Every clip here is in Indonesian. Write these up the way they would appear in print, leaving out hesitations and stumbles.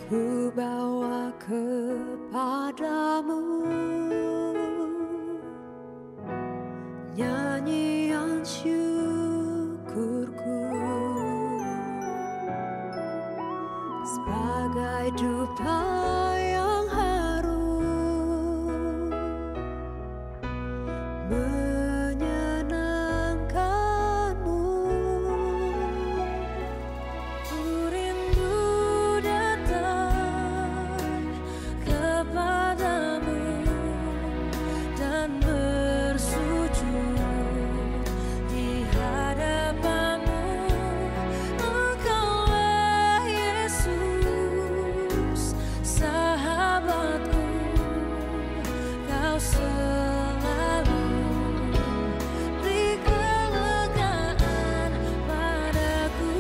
ku bawa kepadamu nyanyian syukurku sebagai dupa yang harum menyenangkanmu. Ku rindu datang kepadamu dan bersujud di hadapanmu. Engkaulah Yesus, sahabatku, kau selalu beri kelegaan padaku.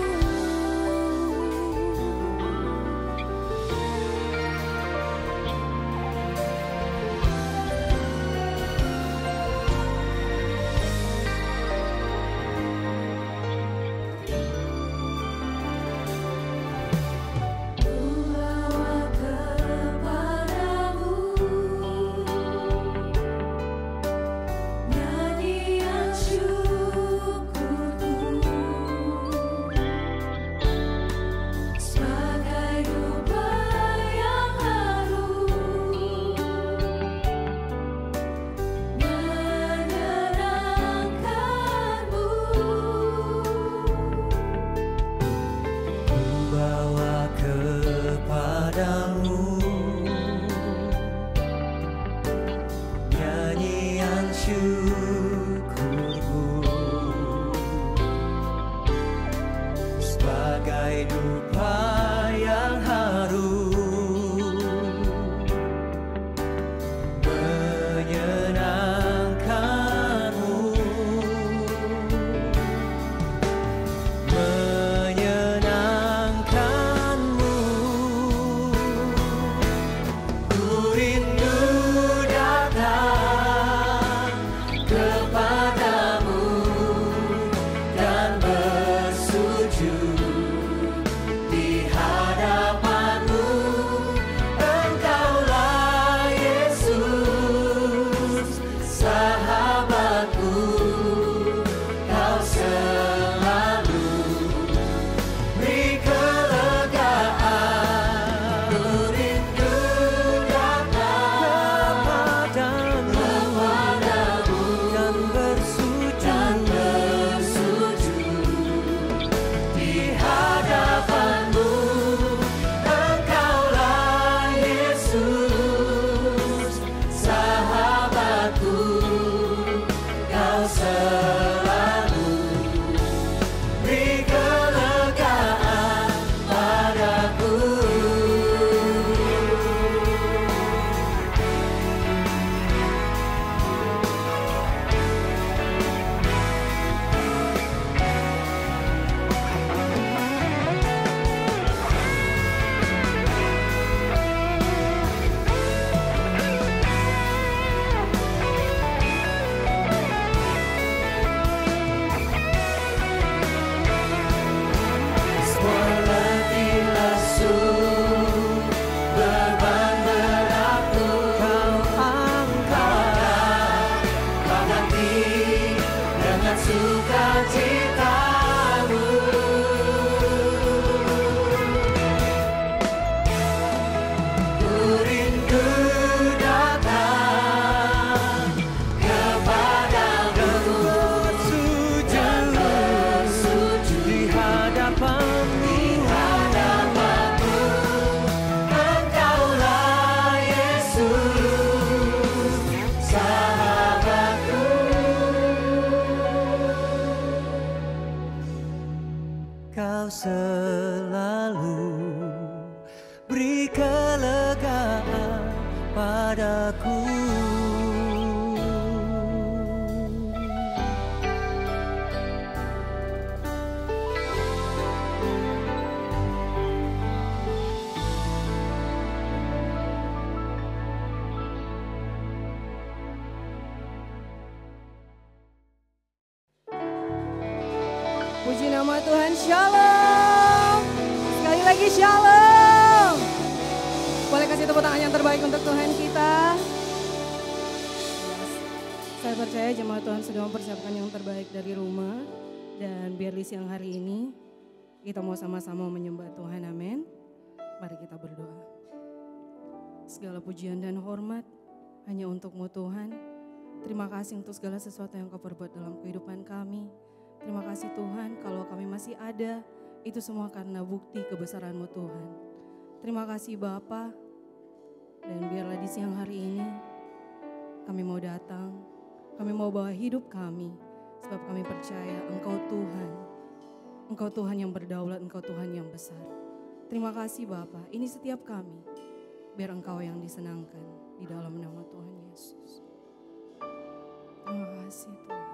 Ku bawa kepadamu nyanyian syukurku sebagai dupa yang harum menyenangkanmu. Bawa kepadamu nyanyian syukurku sebagai dupa yang harum menyenangkanmu. Ku rindu datang kepadamu dan bersujud di hadapanmu. Engkaulah Yesus, sahabatku, kau selalu beri kelegaan. Ku rindu datang kepadamu dan bersujud di hadapanmu. Engkaulah Yesus, sahabatku, kau selalu beri kelegaan padaku. Semua letih lesu, beban beratku kau angkat, kau ganti dengan sukacitamu. Ku rindu datang kepadamu dan bersujud di hadapanmu. Engkaulah Yesus, sahabatku. Kau selalu beri kelegaan padaku. Puji nama Tuhan, shalom. Sekali lagi shalom. yang terbaik untuk Tuhan kita. Saya percaya jemaat Tuhan sudah mempersiapkan yang terbaik dari rumah. Dan biar di siang hari ini kita mau sama-sama menyembah Tuhan, amin. Mari kita berdoa. Segala pujian dan hormat hanya untuk-Mu Tuhan. Terima kasih untuk segala sesuatu yang Kau perbuat dalam kehidupan kami. Terima kasih Tuhan, kalau kami masih ada, itu semua karena bukti kebesaran-Mu Tuhan. Terima kasih Bapa. Dan biarlah di siang hari ini kami mau datang, kami mau bawa hidup kami, sebab kami percaya Engkau Tuhan. Engkau Tuhan yang berdaulat, Engkau Tuhan yang besar. Terima kasih Bapa, ini setiap kami, biar Engkau yang disenangkan di dalam nama Tuhan Yesus. Terima kasih Tuhan.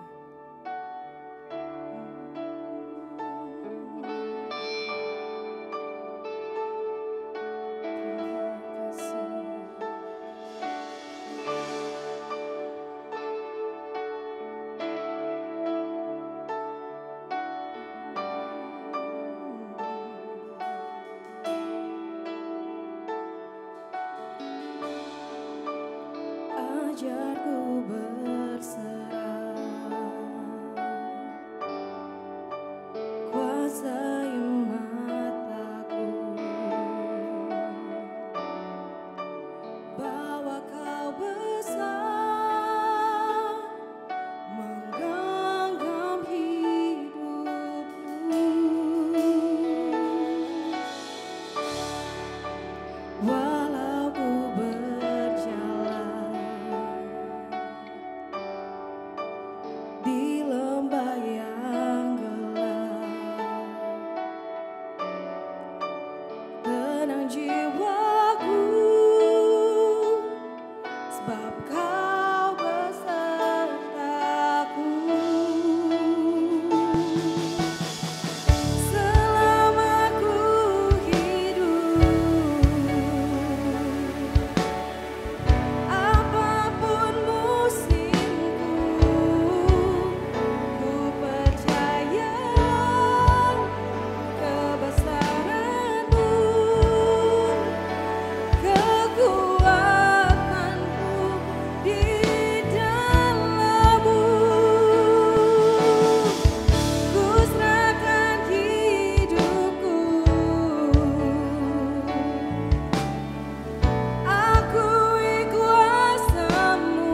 Ajarku berserah, kuasai mataku, bahwa Kau besar, menggenggam hidupku. Walau ku berjalan di lembah yang gelap, tenang jiwaku, sebab Kau besertaku. Selama ku hidup, apapun musimku, ku percaya kebesaran-Mu, kekuatan-Mu di dalam-Mu. Ku serahkan hidupku, akui kuasa-Mu,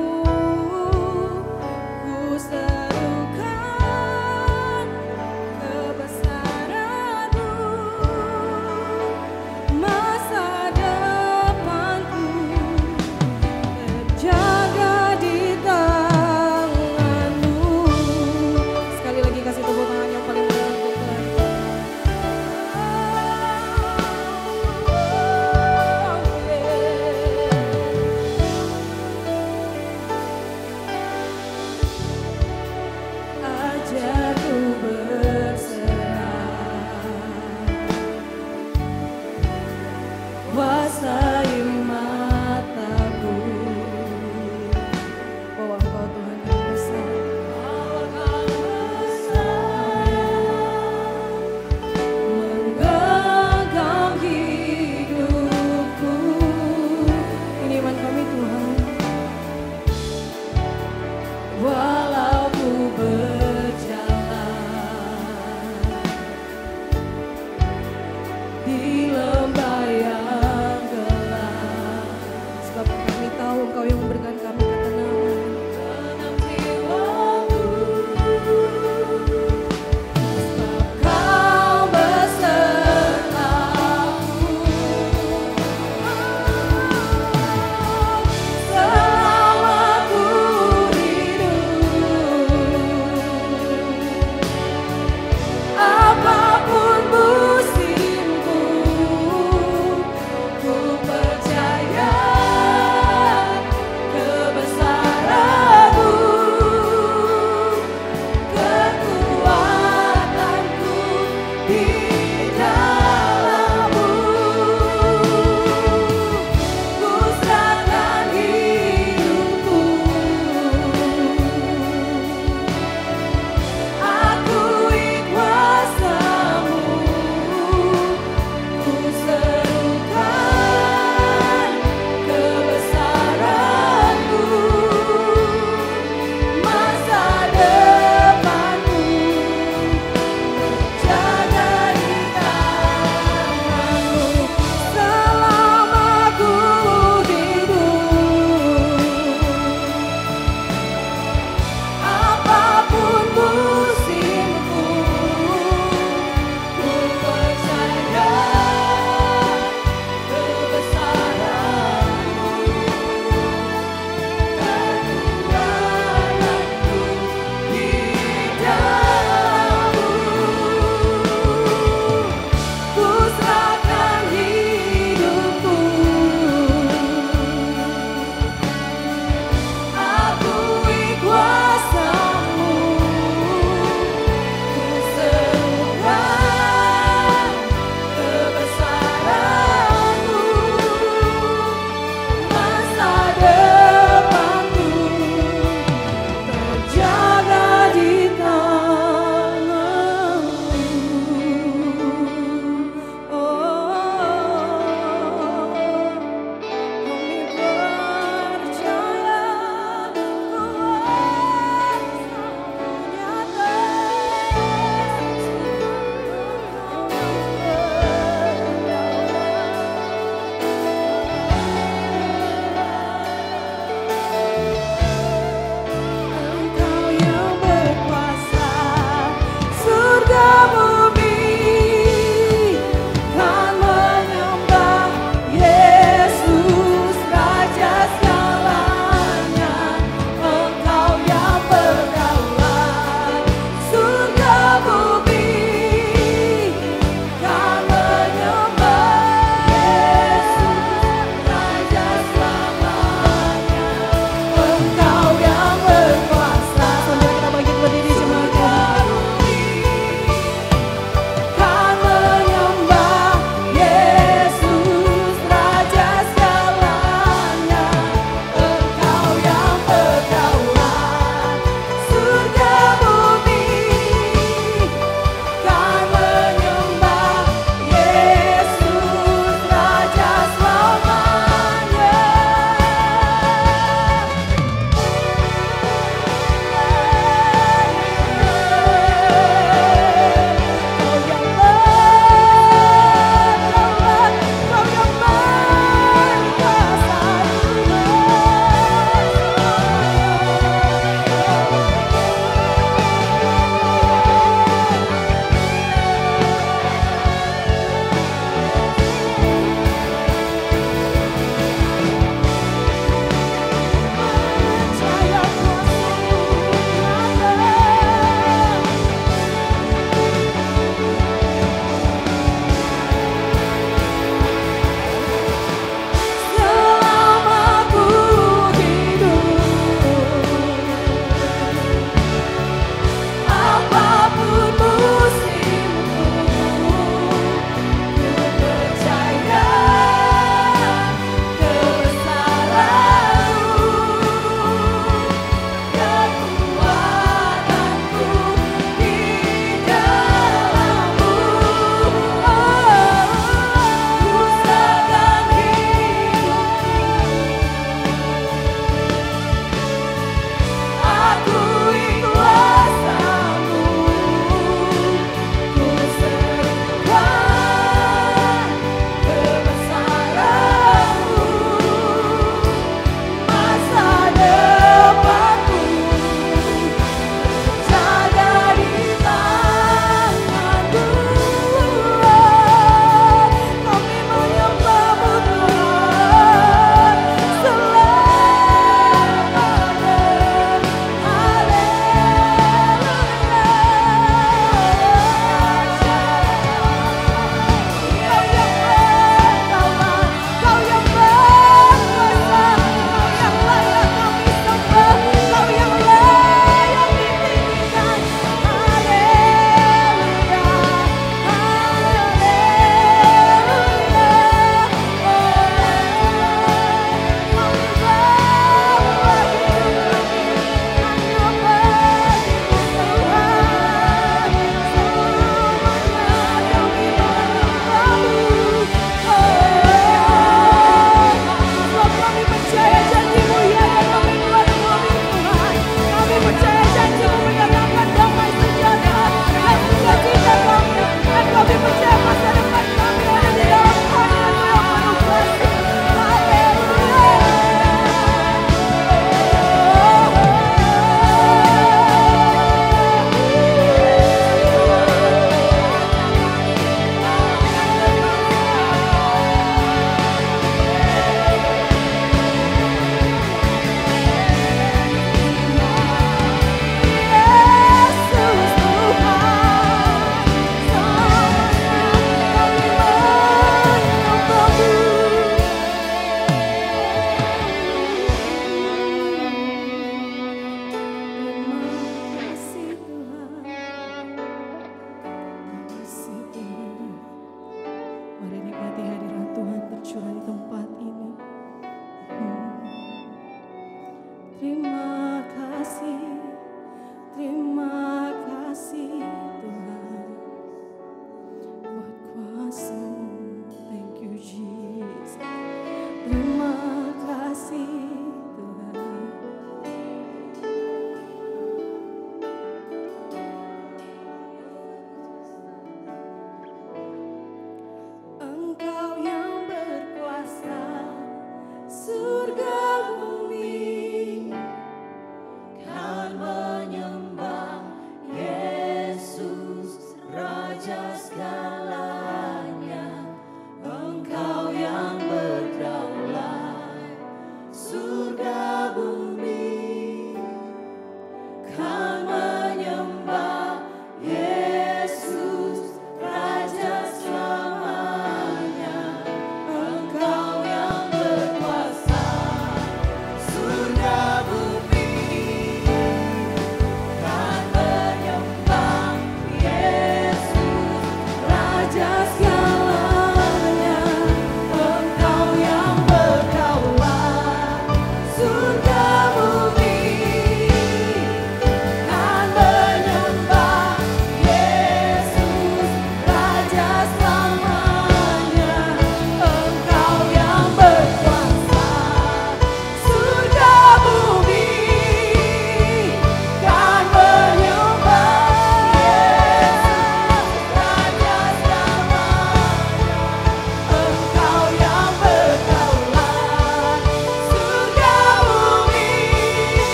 ku serukan kebesaran-Mu. Masa depanku terjaga di tangan-Mu. Sekali lagi kasih tepuk tangan yang paling meriah untuk Tuhan. Ajarku berserah, kuasai mataku, bahwa Engkau Tuhan yang besar, menggenggam hidupku. Ini iman kami Tuhan. Walau ku berjalan di lembah yang gelap, sebab kami tahu Engkau yang memberikan kami ketenangan. Tenang jiwaku, sebab Kau besertaku. Selama ku hidup, apapun musimku,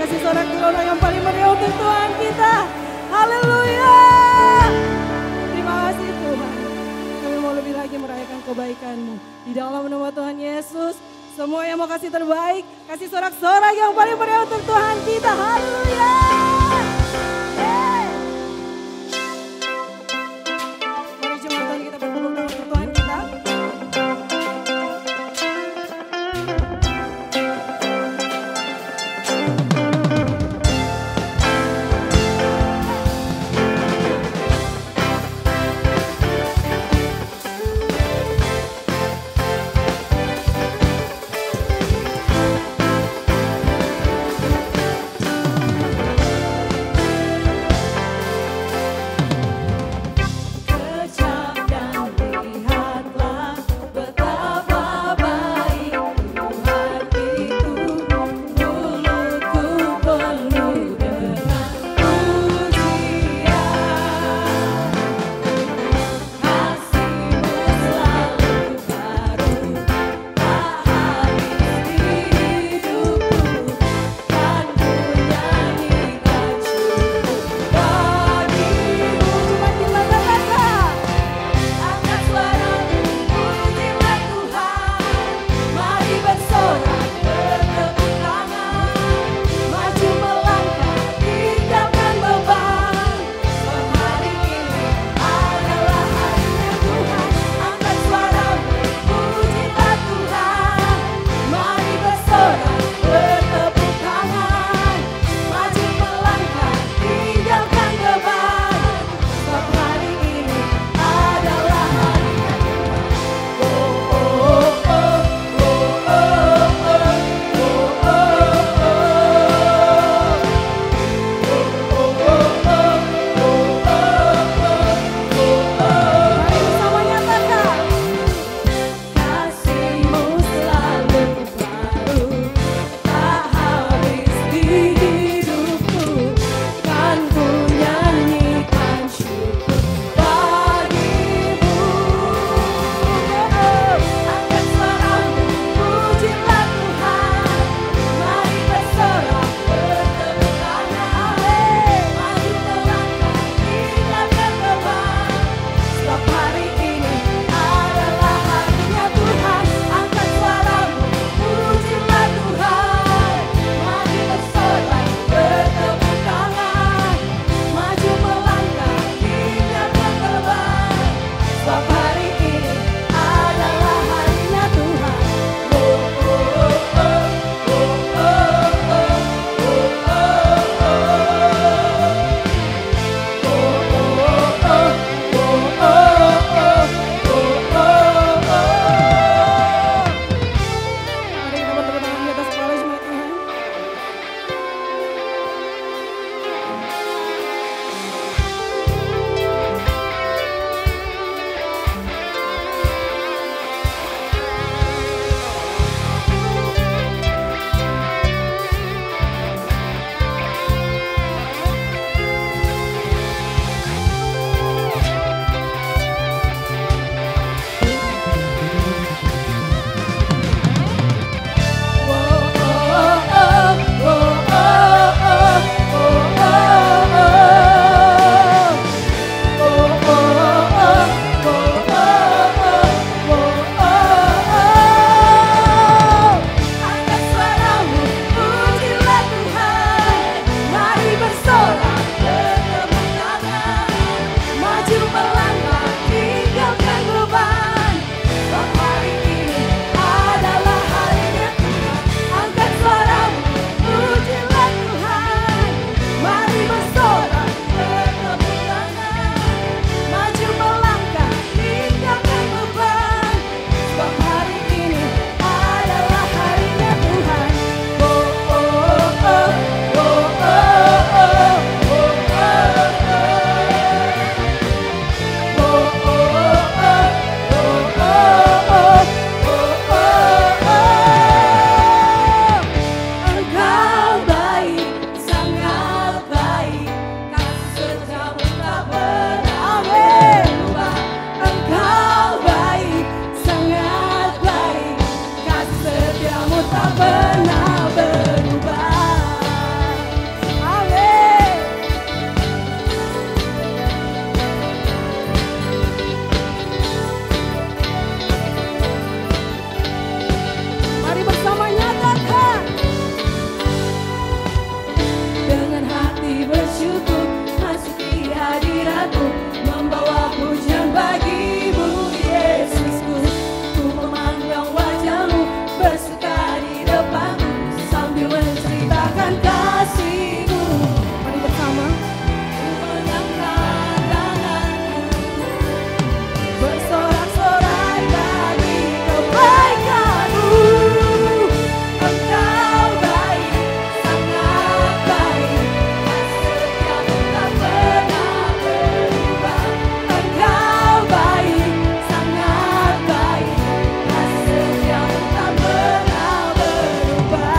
kasih sorak-sorai yang paling meriah untuk Tuhan kita. Haleluya. Terima kasih Tuhan. Kami mau lebih lagi merayakan kebaikan-Mu. Di dalam nama Tuhan Yesus, semua yang mau kasih terbaik, kasih sorak-sorai yang paling meriah untuk Tuhan kita. Haleluya. Mari jemaat Tuhan kita bertepuk tangan untuk Tuhan kita. menceritakan kasih-Mu. Mari bersama. Mengangkat tanganku, Bersorak-sorai bagi kebaikan-Mu. Engkau baik, sangat baik, setiamu tak pernah berubah. Engkau baik, sangat baik, setiamu tak pernah berubah.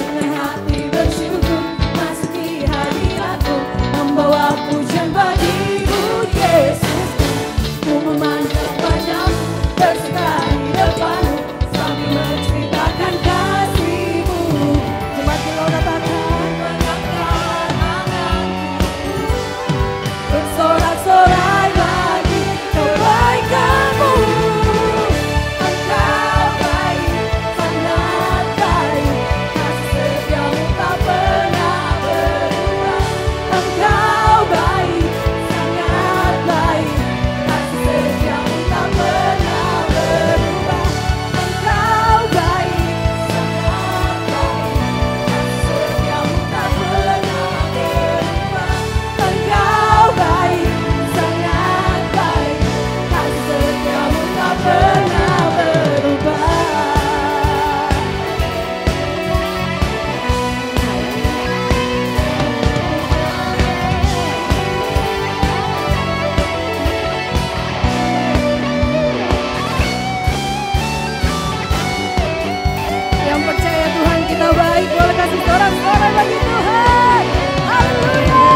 Dengan hati bersyukur masuki hadirat-Mu, membawa pujian bagi-Mu Yesus. Ku memandang wajah-Mu, bersuka di depan-Mu, sambil menceritakan kasih-Mu. Jemaat kita katakan, Mengangkat tanganku, bersorak-sorai bagi kebaikan-Mu. Engkau baik, sangat baik, kasih setiamu tak pernah berubah. Engkau baik, sangat baik, kasih setiamu tak pernah berubah. Engkau baik, sangat baik, kasih setiamu tak pernah berubah. Engkau baik, sangat baik, kasih setiamu tak pernah berubah. Yang percaya Tuhan kita baik, boleh kasih sorak-sorai bagi Tuhan. Haleluya.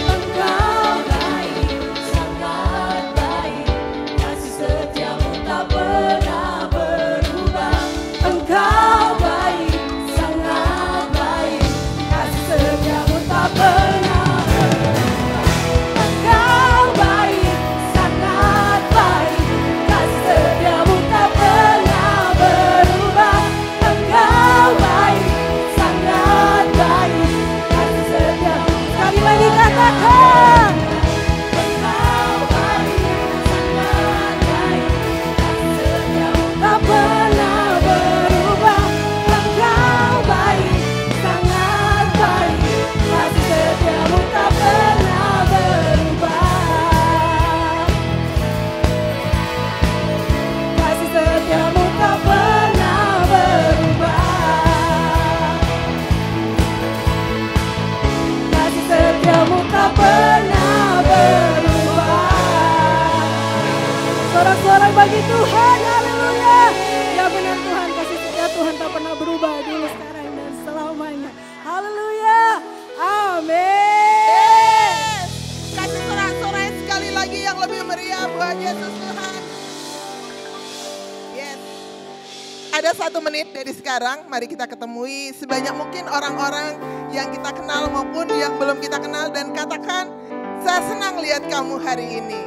Engkau baik, sangat baik, kasih setiamu tak pernah berubah. Engkau baik, sangat baik, kasih setiamu tak pernah berubah. Engkau baik, sangat baik, kasih setiamu tak pernah berubah. Engkau baik, sangat baik, kasih setiamu. Sekali lagi katakan. Engkau baik, sangat baik, kasih setiamu Tak pernah berubah. Engkau baik, sangat baik, kasih setiamu tak pernah berubah. Kasih setiamu tak pernah berubah. Kasih setiamu tak pernah berubah. Sorak-sorai bagi Tuhan, haleluya. Ya benar Tuhan, kasih setia Tuhan tak pernah berubah dulu, sekarang dan selamanya. Haleluya, amin. Kasih sorak-sorai sekali lagi yang lebih meriah buat Yesus Tuhan. Yes. Ada 1 menit dari sekarang, mari kita ketemui sebanyak mungkin orang-orang yang kita kenal maupun yang belum kita kenal dan katakan, saya senang lihat kamu hari ini.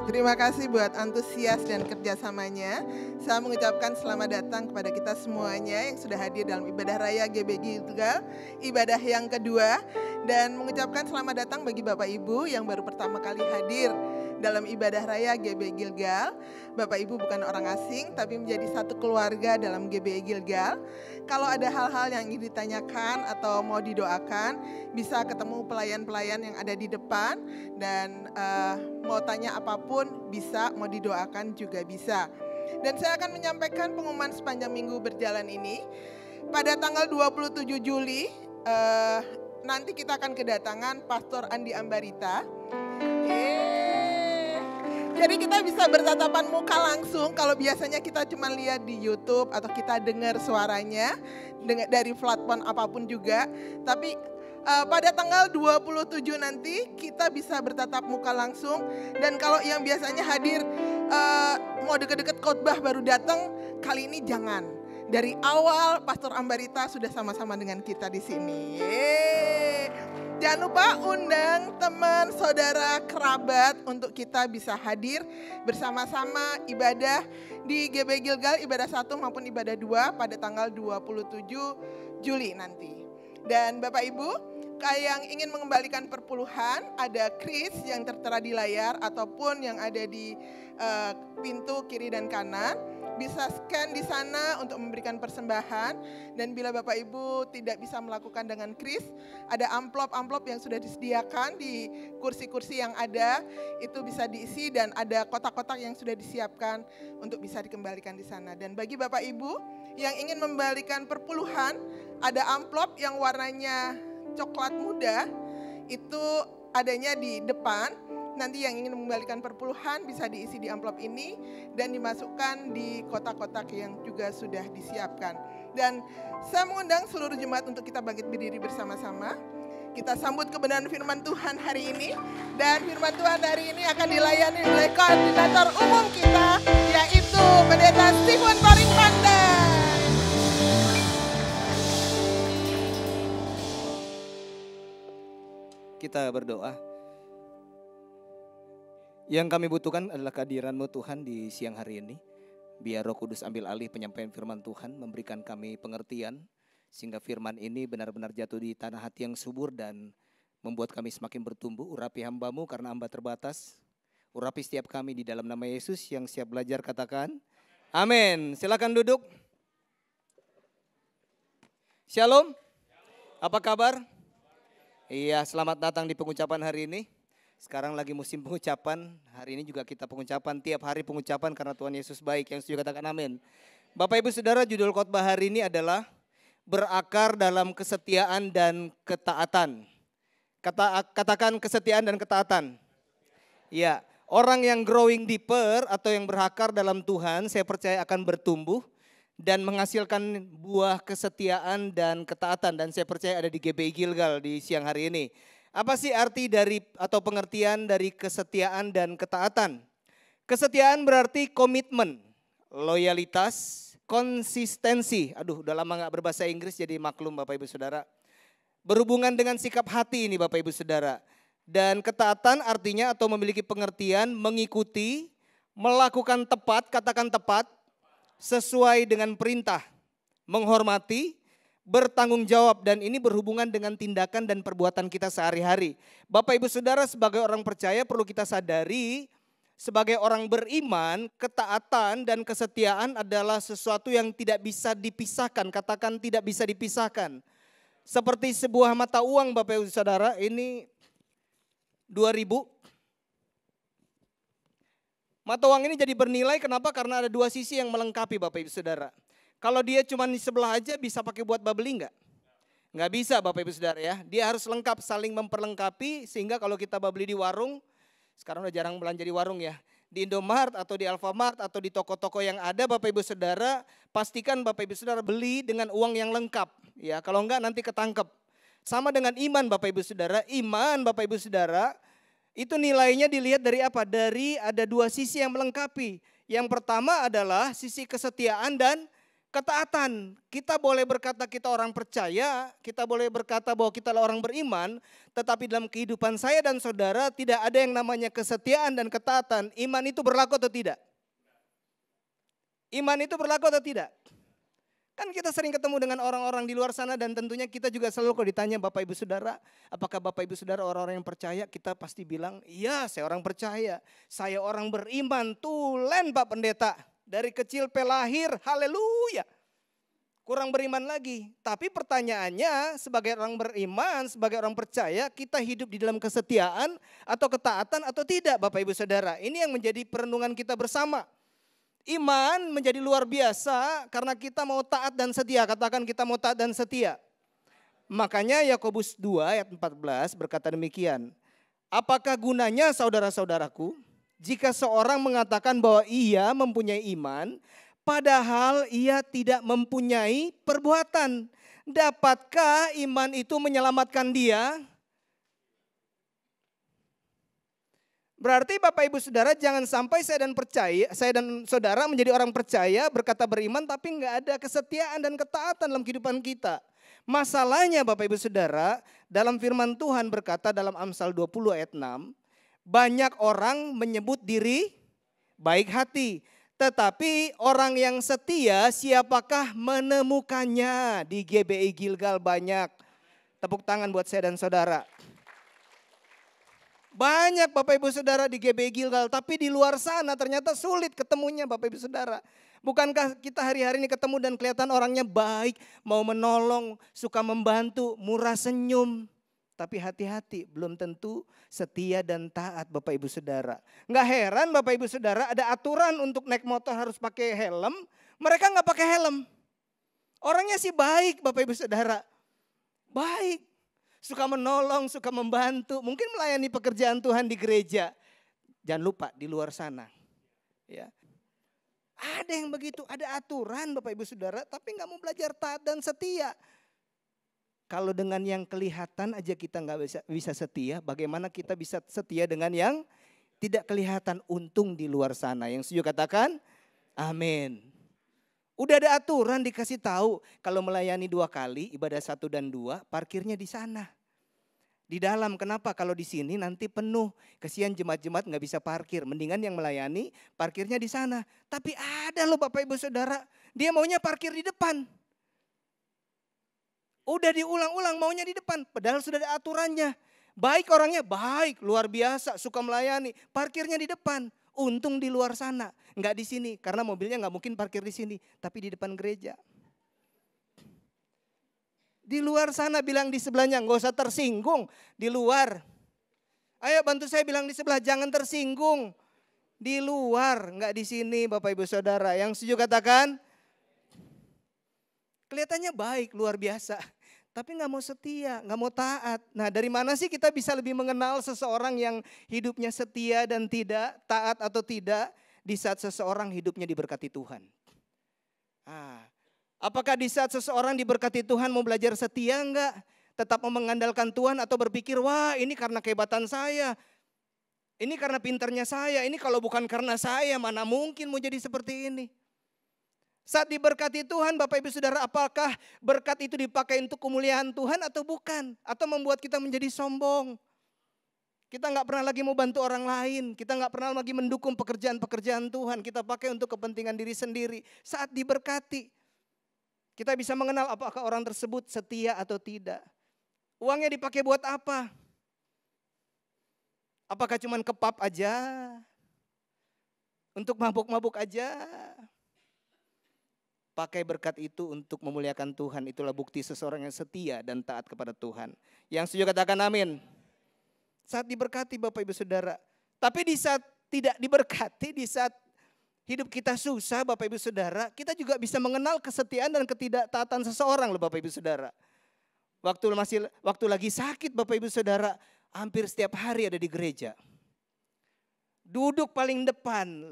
Terima kasih buat antusias dan kerjasamanya. Saya mengucapkan selamat datang kepada kita semuanya yang sudah hadir dalam ibadah raya GB Gilgal, ibadah yang kedua. Dan mengucapkan selamat datang bagi Bapak Ibu yang baru pertama kali hadir dalam ibadah raya GB Gilgal. Bapak Ibu bukan orang asing, tapi menjadi satu keluarga dalam GB Gilgal. Kalau ada hal-hal yang ingin ditanyakan atau mau didoakan, bisa ketemu pelayan-pelayan yang ada di depan. Dan mau tanya apapun bisa, mau didoakan juga bisa. Dan saya akan menyampaikan pengumuman sepanjang minggu berjalan ini. Pada tanggal 27 Juli, nanti kita akan kedatangan Pastor Andi Ambarita. Jadi kita bisa bertatapan muka langsung. Kalau biasanya kita cuma lihat di YouTube atau kita dengar suaranya dari platform apapun juga. Tapi pada tanggal 27 nanti kita bisa bertatap muka langsung. Dan kalau yang biasanya hadir mau deket-deket khotbah baru datang, kali ini jangan. Dari awal Pastor Ambarita sudah sama-sama dengan kita di sini. Jangan lupa undang teman, saudara, kerabat untuk kita bisa hadir bersama-sama ibadah di GB Gilgal ibadah 1 maupun ibadah 2 pada tanggal 27 Juli nanti. Dan Bapak Ibu, yang ingin mengembalikan perpuluhan, ada kris yang tertera di layar ataupun yang ada di pintu kiri dan kanan. Bisa scan di sana untuk memberikan persembahan. Dan bila Bapak Ibu tidak bisa melakukan dengan kris, ada amplop-amplop yang sudah disediakan di kursi-kursi yang ada. Itu bisa diisi dan ada kotak-kotak yang sudah disiapkan untuk bisa dikembalikan di sana. Dan bagi Bapak Ibu yang ingin membalikan perpuluhan, ada amplop yang warnanya coklat muda, itu adanya di depan. Nanti yang ingin mengembalikan perpuluhan bisa diisi di amplop ini dan dimasukkan di kotak-kotak yang juga sudah disiapkan. Dan saya mengundang seluruh jemaat untuk kita bangkit berdiri bersama-sama. Kita sambut kebenaran firman Tuhan hari ini. Dan firman Tuhan hari ini akan dilayani oleh koordinator umum kita, yaitu Pendeta Stephen Paring Pandai. Kita berdoa. Yang kami butuhkan adalah kehadiran-Mu Tuhan di siang hari ini. Biar Roh Kudus ambil alih penyampaian firman Tuhan, memberikan kami pengertian, sehingga firman ini benar-benar jatuh di tanah hati yang subur dan membuat kami semakin bertumbuh. Urapi hamba-Mu karena hamba terbatas. Urapi setiap kami di dalam nama Yesus yang siap belajar, katakan amin. Silakan duduk. Shalom. Apa kabar? Iya, selamat datang di pengucapan hari ini. Sekarang lagi musim pengucapan, hari ini juga kita pengucapan, tiap hari pengucapan karena Tuhan Yesus baik, yang setuju katakan amin. Bapak Ibu Saudara, judul khotbah hari ini adalah berakar dalam kesetiaan dan ketaatan. Katakan kesetiaan dan ketaatan. Ya, orang yang growing deeper atau yang berakar dalam Tuhan, saya percaya akan bertumbuh dan menghasilkan buah kesetiaan dan ketaatan. Dan saya percaya ada di GBI Gilgal di siang hari ini. Apa sih arti dari atau pengertian dari kesetiaan dan ketaatan? Kesetiaan berarti komitmen, loyalitas, konsistensi. Aduh, udah lama gak berbahasa Inggris jadi maklum Bapak Ibu Saudara. Berhubungan dengan sikap hati ini Bapak Ibu Saudara. Dan ketaatan artinya atau memiliki pengertian mengikuti, melakukan tepat, katakan tepat, sesuai dengan perintah, menghormati, bertanggung jawab, dan ini berhubungan dengan tindakan dan perbuatan kita sehari-hari. Bapak Ibu Saudara, sebagai orang percaya perlu kita sadari, sebagai orang beriman, ketaatan dan kesetiaan adalah sesuatu yang tidak bisa dipisahkan. Katakan tidak bisa dipisahkan. Seperti sebuah mata uang Bapak Ibu Saudara, ini 2000. Mata uang ini jadi bernilai, kenapa? Karena ada dua sisi yang melengkapi Bapak Ibu Saudara. Kalau dia cuma di sebelah aja bisa pakai buat bubbling enggak? Enggak bisa Bapak Ibu Saudara ya. Dia harus lengkap, saling memperlengkapi sehingga kalau kita beli di warung, sekarang udah jarang belanja di warung ya. Di Indomaret atau di Alfamart atau di toko-toko yang ada Bapak Ibu Saudara, pastikan Bapak Ibu Saudara beli dengan uang yang lengkap. Ya, kalau enggak nanti ketangkep. Sama dengan iman Bapak Ibu Saudara, iman Bapak Ibu Saudara itu nilainya dilihat dari apa? Dari ada dua sisi yang melengkapi. Yang pertama adalah sisi kesetiaan dan ketaatan. Kita boleh berkata kita orang percaya, kita boleh berkata bahwa kita orang beriman, tetapi dalam kehidupan saya dan saudara tidak ada yang namanya kesetiaan dan ketaatan. Iman itu berlaku atau tidak? Iman itu berlaku atau tidak? Kan kita sering ketemu dengan orang-orang di luar sana dan tentunya kita juga selalu kalau ditanya Bapak Ibu Saudara, apakah Bapak Ibu Saudara orang-orang yang percaya? Kita pasti bilang, iya saya orang percaya, saya orang beriman, tulen Pak Pendeta. Dari kecil pelahir, haleluya. Kurang beriman lagi. Tapi pertanyaannya sebagai orang beriman, sebagai orang percaya, kita hidup di dalam kesetiaan atau ketaatan atau tidak Bapak Ibu Saudara. Ini yang menjadi perenungan kita bersama. Iman menjadi luar biasa karena kita mau taat dan setia. Katakan kita mau taat dan setia. Makanya Yakobus 2 ayat 14 berkata demikian. Apakah gunanya saudara-saudaraku jika seorang mengatakan bahwa ia mempunyai iman padahal ia tidak mempunyai perbuatan? Dapatkah iman itu menyelamatkan dia? Berarti Bapak Ibu Saudara jangan sampai saya dan saudara menjadi orang percaya berkata beriman tapi nggak ada kesetiaan dan ketaatan dalam kehidupan kita. Masalahnya Bapak Ibu Saudara dalam firman Tuhan berkata dalam Amsal 20 ayat 6. Banyak orang menyebut diri baik hati. Tetapi orang yang setia siapakah menemukannya? Di GBI Gilgal banyak. Tepuk tangan buat saya dan saudara. Banyak Bapak Ibu Saudara di GBI Gilgal, tapi di luar sana ternyata sulit ketemunya Bapak Ibu Saudara. Bukankah kita hari-hari ini ketemu dan kelihatan orangnya baik, mau menolong, suka membantu, murah senyum. Tapi hati-hati, belum tentu setia dan taat Bapak Ibu Saudara. Nggak heran Bapak Ibu Saudara ada aturan untuk naik motor harus pakai helm, mereka nggak pakai helm. Orangnya sih baik Bapak Ibu Saudara, baik. Suka menolong, suka membantu, mungkin melayani pekerjaan Tuhan di gereja. Jangan lupa di luar sana. Ya. Ada yang begitu, ada aturan Bapak Ibu Saudara, tapi nggak mau belajar taat dan setia. Kalau dengan yang kelihatan aja kita nggak bisa setia, bagaimana kita bisa setia dengan yang tidak kelihatan? Untung di luar sana. Yang setuju katakan, amin. Udah ada aturan dikasih tahu kalau melayani 2 kali, ibadah 1 dan 2, parkirnya di sana. Di dalam, kenapa? Kalau di sini nanti penuh. Kasihan jemaat-jemaat nggak bisa parkir. Mendingan yang melayani parkirnya di sana. Tapi ada loh Bapak Ibu Saudara, dia maunya parkir di depan. Udah diulang-ulang maunya di depan, padahal sudah ada aturannya. Baik orangnya, baik, luar biasa, suka melayani, parkirnya di depan. Untung di luar sana, nggak di sini, karena mobilnya nggak mungkin parkir di sini, tapi di depan gereja. Di luar sana bilang di sebelahnya, nggak usah tersinggung, di luar. Ayo bantu saya bilang di sebelah, jangan tersinggung. Di luar, nggak di sini Bapak Ibu Saudara. Yang setuju katakan, kelihatannya baik, luar biasa. Tapi nggak mau setia, nggak mau taat. Nah dari mana sih kita bisa lebih mengenal seseorang yang hidupnya setia dan tidak, taat atau tidak, di saat seseorang hidupnya diberkati Tuhan. Apakah di saat seseorang diberkati Tuhan mau belajar setia enggak? Tetap mau mengandalkan Tuhan atau berpikir, wah ini karena kehebatan saya. Ini karena pinternya saya, ini kalau bukan karena saya mana mungkin mau jadi seperti ini. Saat diberkati Tuhan Bapak Ibu Saudara, apakah berkat itu dipakai untuk kemuliaan Tuhan atau bukan? Atau membuat kita menjadi sombong? Kita nggak pernah lagi mau bantu orang lain. Kita nggak pernah lagi mendukung pekerjaan-pekerjaan Tuhan. Kita pakai untuk kepentingan diri sendiri. Saat diberkati, kita bisa mengenal apakah orang tersebut setia atau tidak. Uangnya dipakai buat apa? Apakah cuma ke pub aja? Untuk mabuk-mabuk aja? Pakai berkat itu untuk memuliakan Tuhan. Itulah bukti seseorang yang setia dan taat kepada Tuhan. Yang setuju katakan amin. Saat diberkati Bapak Ibu Saudara. Tapi di saat tidak diberkati, di saat hidup kita susah Bapak Ibu Saudara, kita juga bisa mengenal kesetiaan dan ketidaktaatan seseorang loh Bapak Ibu Saudara. Waktu lagi sakit Bapak Ibu Saudara, hampir setiap hari ada di gereja. Duduk paling depan,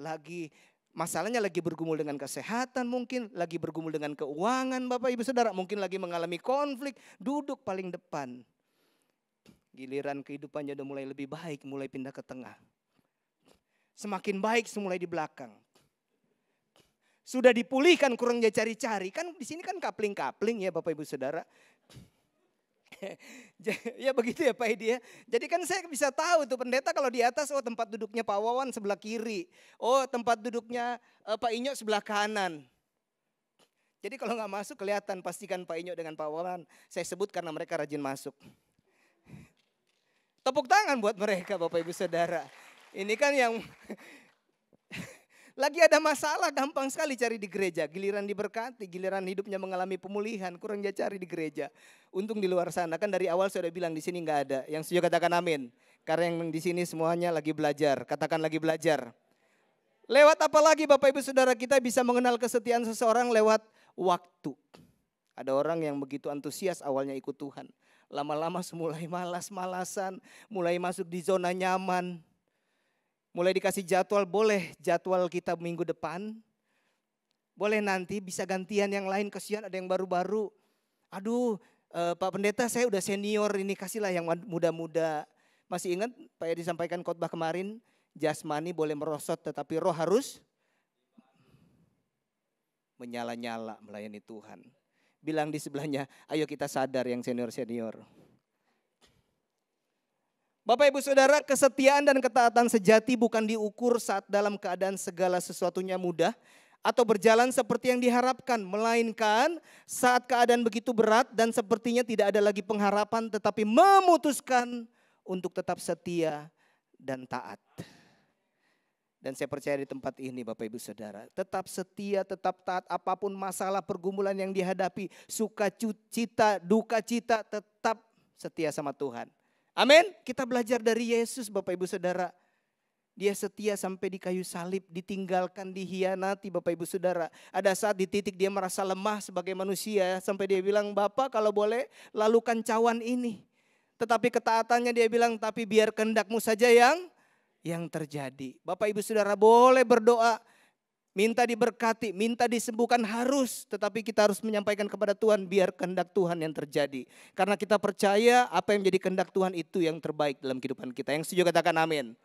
masalahnya lagi bergumul dengan kesehatan mungkin, lagi bergumul dengan keuangan Bapak Ibu Saudara, mungkin lagi mengalami konflik, duduk paling depan. Giliran kehidupannya udah mulai lebih baik, mulai pindah ke tengah. Semakin baik semulai di belakang. Sudah dipulihkan kurang dia cari-cari, kan di sini kan kapling-kapling ya Bapak Ibu Saudara. Ya begitu ya Pak Edi ya. Jadi kan saya bisa tahu tuh pendeta kalau di atas, oh tempat duduknya Pak Wawan sebelah kiri. Oh tempat duduknya Pak Inyo sebelah kanan. Jadi kalau nggak masuk kelihatan, pastikan Pak Inyo dengan Pak Wawan. Saya sebut karena mereka rajin masuk. Tepuk tangan buat mereka Bapak Ibu Saudara. Ini kan yang lagi ada masalah gampang sekali cari di gereja. Giliran diberkati, giliran hidupnya mengalami pemulihan, kurang dia cari di gereja. Untung di luar sana, kan dari awal saya udah bilang di sini nggak ada. Yang setuju katakan amin. Karena yang di sini semuanya lagi belajar. Katakan lagi belajar. Lewat apa lagi Bapak Ibu Saudara, kita bisa mengenal kesetiaan seseorang lewat waktu. Ada orang yang begitu antusias awalnya ikut Tuhan. Lama-lama mulai malas-malasan, mulai masuk di zona nyaman. Mulai dikasih jadwal, boleh jadwal kita minggu depan. Boleh nanti bisa gantian yang lain, kesian ada yang baru-baru. Aduh Pak Pendeta saya udah senior ini, kasihlah yang muda-muda. Masih ingat Pak Edi sampaikan khotbah kemarin, jasmani boleh merosot tetapi roh harus menyala-nyala melayani Tuhan. Bilang di sebelahnya, ayo kita sadar yang senior-senior. Bapak Ibu Saudara, kesetiaan dan ketaatan sejati bukan diukur saat dalam keadaan segala sesuatunya mudah atau berjalan seperti yang diharapkan, melainkan saat keadaan begitu berat dan sepertinya tidak ada lagi pengharapan, tetapi memutuskan untuk tetap setia dan taat. Dan saya percaya di tempat ini Bapak Ibu Saudara, tetap setia, tetap taat, apapun masalah pergumulan yang dihadapi, sukacita, duka cita, tetap setia sama Tuhan. Amin. Kita belajar dari Yesus Bapak Ibu Saudara. Dia setia sampai di kayu salib, ditinggalkan, dihianati Bapak Ibu Saudara. Ada saat di titik dia merasa lemah sebagai manusia, sampai dia bilang, Bapak kalau boleh lalukan cawan ini. Tetapi ketaatannya dia bilang, tapi biar kehendakmu saja yang terjadi. Bapak Ibu Saudara boleh berdoa, minta diberkati, minta disembuhkan harus. Tetapi kita harus menyampaikan kepada Tuhan, biar kehendak Tuhan yang terjadi. Karena kita percaya apa yang menjadi kehendak Tuhan itu yang terbaik dalam kehidupan kita. Yang setuju katakan amin.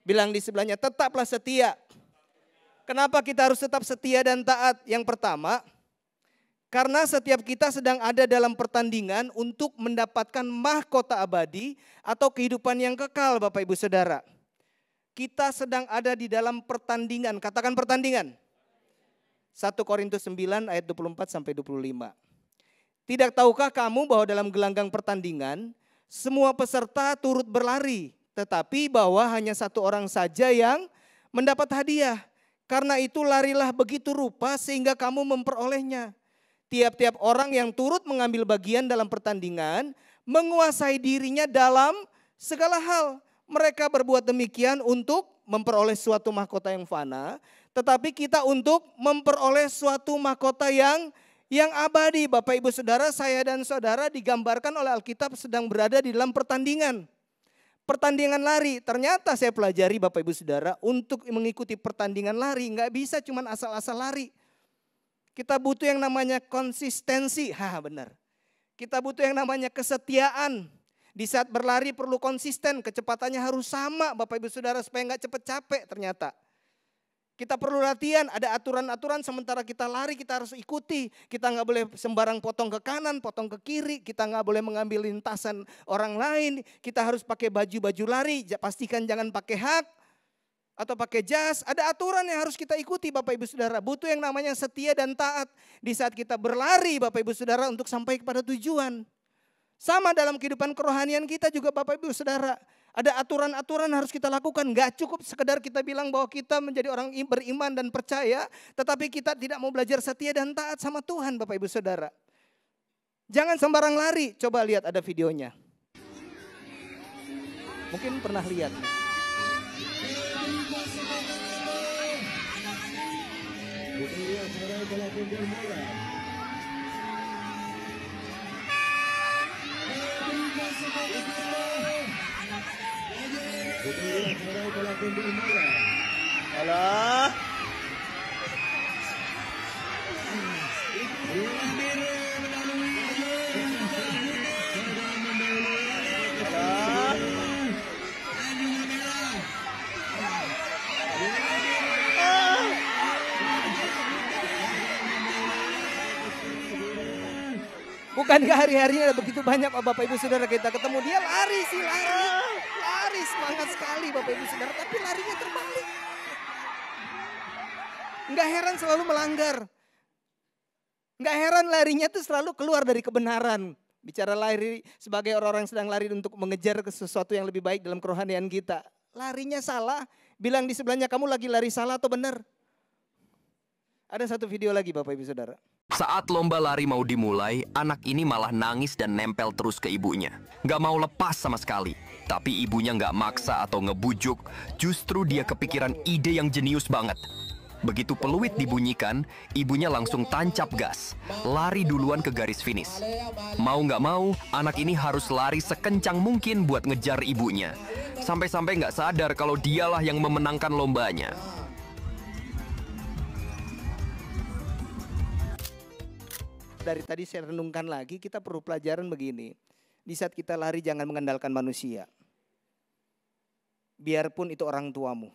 Bilang di sebelahnya, tetaplah setia. Kenapa kita harus tetap setia dan taat? Yang pertama, karena setiap kita sedang ada dalam pertandingan untuk mendapatkan mahkota abadi atau kehidupan yang kekal Bapak Ibu Saudara. Kita sedang ada di dalam pertandingan, katakan pertandingan. 1 Korintus 9 ayat 24 sampai 25. Tidak tahukah kamu bahwa dalam gelanggang pertandingan semua peserta turut berlari, tetapi bahwa hanya satu orang saja yang mendapat hadiah. Karena itu larilah begitu rupa sehingga kamu memperolehnya. Tiap-tiap orang yang turut mengambil bagian dalam pertandingan menguasai dirinya dalam segala hal. Mereka berbuat demikian untuk memperoleh suatu mahkota yang fana, tetapi kita untuk memperoleh suatu mahkota yang abadi. Bapak Ibu Saudara, saya dan saudara digambarkan oleh Alkitab sedang berada di dalam pertandingan. Pertandingan lari, ternyata saya pelajari Bapak Ibu Saudara, untuk mengikuti pertandingan lari nggak bisa cuma asal-asal lari. Kita butuh yang namanya konsistensi, benar. Kita butuh yang namanya kesetiaan. Di saat berlari perlu konsisten, kecepatannya harus sama Bapak Ibu Saudara supaya nggak cepet capek ternyata. Kita perlu latihan, ada aturan-aturan sementara kita lari kita harus ikuti. Kita nggak boleh sembarang potong ke kanan, potong ke kiri. Kita nggak boleh mengambil lintasan orang lain. Kita harus pakai baju-baju lari, pastikan jangan pakai hak atau pakai jas. Ada aturan yang harus kita ikuti Bapak Ibu Saudara. Butuh yang namanya setia dan taat. Di saat kita berlari Bapak Ibu Saudara untuk sampai kepada tujuan. Sama dalam kehidupan kerohanian kita juga Bapak Ibu Saudara. Ada aturan-aturan harus kita lakukan. Gak cukup sekedar kita bilang bahwa kita menjadi orang beriman dan percaya. Tetapi kita tidak mau belajar setia dan taat sama Tuhan Bapak Ibu Saudara. Jangan sembarang lari. Coba lihat ada videonya. Mungkin pernah lihat. Alah. Bukankah hari-harinya ada begitu banyak Bapak Ibu Saudara kita ketemu, dia lari, semangat sekali Bapak Ibu Saudara, tapi larinya terbalik. Enggak heran selalu melanggar. Enggak heran larinya tuh selalu keluar dari kebenaran. Bicara lari sebagai orang-orang yang sedang lari untuk mengejar sesuatu yang lebih baik dalam kerohanian kita. Larinya salah, bilang di sebelahnya, kamu lagi lari salah atau benar? Ada satu video lagi Bapak Ibu Saudara. Saat lomba lari mau dimulai, anak ini malah nangis dan nempel terus ke ibunya. Nggak mau lepas sama sekali. Tapi ibunya nggak maksa atau ngebujuk, justru dia kepikiran ide yang jenius banget. Begitu peluit dibunyikan, ibunya langsung tancap gas, lari duluan ke garis finish. Mau nggak mau, anak ini harus lari sekencang mungkin buat ngejar ibunya. Sampai-sampai nggak sadar kalau dialah yang memenangkan lombanya. Dari tadi saya renungkan lagi, kita perlu pelajaran begini. Di saat kita lari jangan mengandalkan manusia. Biarpun itu orang tuamu.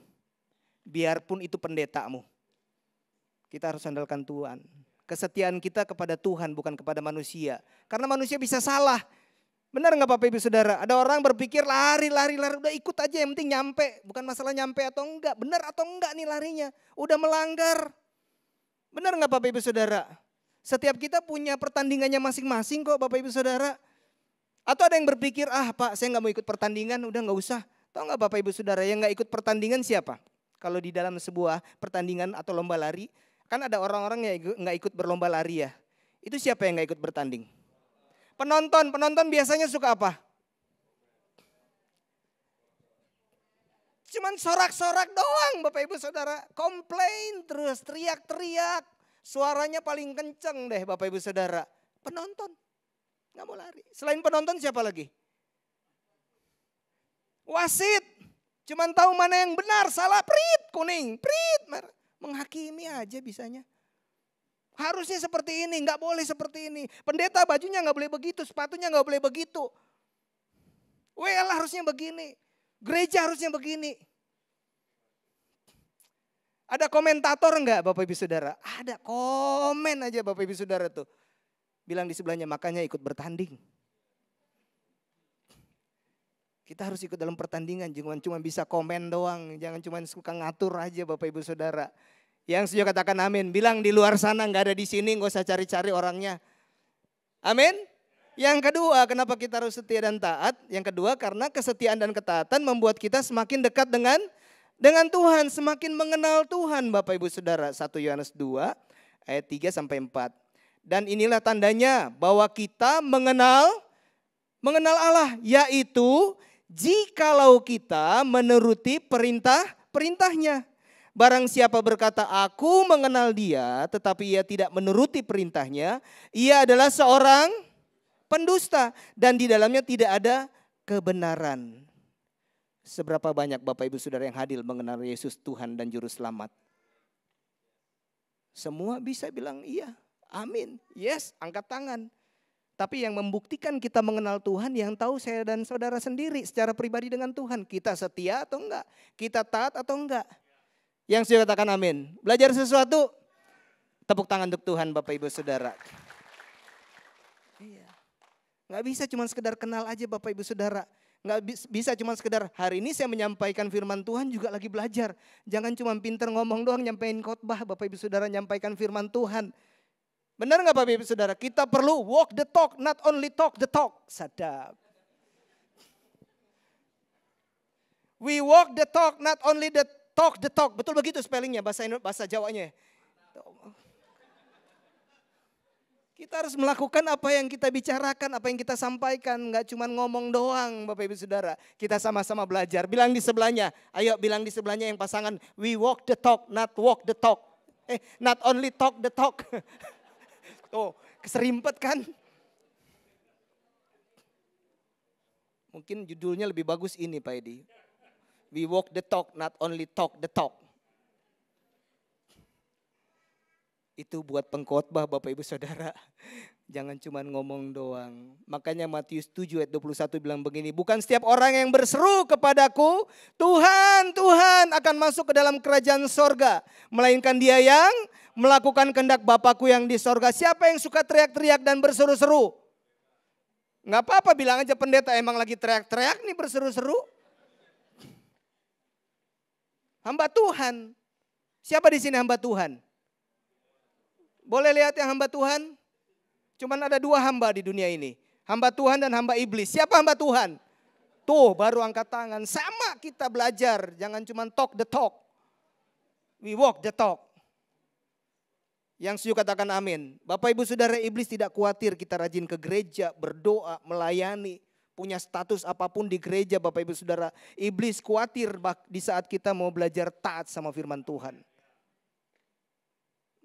Biarpun itu pendetamu. Kita harus andalkan Tuhan. Kesetiaan kita kepada Tuhan bukan kepada manusia. Karena manusia bisa salah. Benar nggak Bapak Ibu Saudara? Ada orang berpikir lari, udah ikut aja yang penting nyampe. Bukan masalah nyampe atau enggak, benar atau enggak nih larinya. Udah melanggar. Benar nggak Bapak Ibu Saudara? Setiap kita punya pertandingannya masing-masing kok Bapak Ibu Saudara. Atau ada yang berpikir, Pak saya nggak mau ikut pertandingan, udah nggak usah. Tahu nggak Bapak Ibu Saudara yang nggak ikut pertandingan siapa? Kalau di dalam sebuah pertandingan atau lomba lari, kan ada orang-orang yang nggak ikut berlomba lari ya. Itu siapa yang nggak ikut bertanding? Penonton biasanya suka apa? Cuman sorak-sorak doang Bapak Ibu Saudara. Komplain terus, teriak-teriak. Suaranya paling kenceng deh Bapak Ibu Saudara. Penonton, nggak mau lari. Selain penonton siapa lagi? Wasit, cuman tahu mana yang benar, salah, prit, kuning, prit, merah. Menghakimi aja bisanya. Harusnya seperti ini, nggak boleh seperti ini. Pendeta bajunya nggak boleh begitu, sepatunya nggak boleh begitu. WL harusnya begini, gereja harusnya begini. Ada komentator enggak Bapak Ibu Saudara? Ada, komen aja Bapak Ibu Saudara tuh. Bilang di sebelahnya makanya ikut bertanding. Kita harus ikut dalam pertandingan, jangan cuma bisa komen doang. Jangan cuma suka ngatur aja Bapak Ibu Saudara. Yang setuju katakan amin. Bilang di luar sana nggak ada di sini, nggak usah cari-cari orangnya. Amin. Yang kedua, kenapa kita harus setia dan taat? Yang kedua, karena kesetiaan dan ketaatan membuat kita semakin dekat dengan Tuhan, semakin mengenal Tuhan Bapak Ibu Saudara. 1 Yohanes 2 ayat 3 sampai 4. Dan inilah tandanya bahwa kita mengenal Allah, yaitu jikalau kita menuruti perintahnya. Barang siapa berkata aku mengenal dia tetapi ia tidak menuruti perintahnya, ia adalah seorang pendusta dan di dalamnya tidak ada kebenaran. Seberapa banyak Bapak Ibu Saudara yang hadir mengenal Yesus Tuhan dan Juru Selamat? Semua bisa bilang iya, amin, yes, angkat tangan. Tapi yang membuktikan kita mengenal Tuhan, yang tahu saya dan saudara sendiri secara pribadi dengan Tuhan. Kita setia atau enggak? Kita taat atau enggak? Yang sudah katakan amin. Belajar sesuatu, tepuk tangan untuk Tuhan Bapak Ibu Saudara. Iya. Nggak bisa cuma sekedar kenal aja Bapak Ibu Saudara. Nggak bisa cuma sekedar hari ini saya menyampaikan firman Tuhan juga lagi belajar. Jangan cuma pinter ngomong doang nyampein khotbah Bapak Ibu Saudara nyampaikan firman Tuhan. Benar nggak Bapak Ibu Saudara? Kita perlu walk the talk, not only talk the talk. Sadap. We walk the talk, not only the talk the talk. Betul begitu spellingnya bahasa Jawanya. Kita harus melakukan apa yang kita bicarakan, apa yang kita sampaikan. Nggak cuma ngomong doang Bapak Ibu Saudara. Kita sama-sama belajar. Bilang di sebelahnya, ayo bilang di sebelahnya yang pasangan. We walk the talk, not walk the talk. Not only talk the talk. Tuh, keserimpet kan? Mungkin judulnya lebih bagus ini Pak Edi. We walk the talk, not only talk the talk. Itu buat pengkhotbah Bapak Ibu Saudara. Jangan cuma ngomong doang. Makanya Matius 7 ayat 21 bilang begini. Bukan setiap orang yang berseru kepadaku, Tuhan, Tuhan akan masuk ke dalam kerajaan sorga. Melainkan dia yang melakukan kehendak Bapakku yang di sorga. Siapa yang suka teriak-teriak dan berseru-seru? Nggak apa-apa bilang aja pendeta emang lagi teriak-teriak nih berseru-seru. Hamba Tuhan. Siapa di sini hamba Tuhan? Boleh lihat yang hamba Tuhan? Cuman ada 2 hamba di dunia ini. Hamba Tuhan dan hamba iblis. Siapa hamba Tuhan? Tuh baru angkat tangan. Sama kita belajar. Jangan cuma talk the talk. We walk the talk. Yang setuju katakan amin. Bapak Ibu Saudara, iblis tidak khawatir kita rajin ke gereja, berdoa, melayani, punya status apapun di gereja Bapak Ibu Saudara. Iblis khawatir di saat kita mau belajar taat sama firman Tuhan.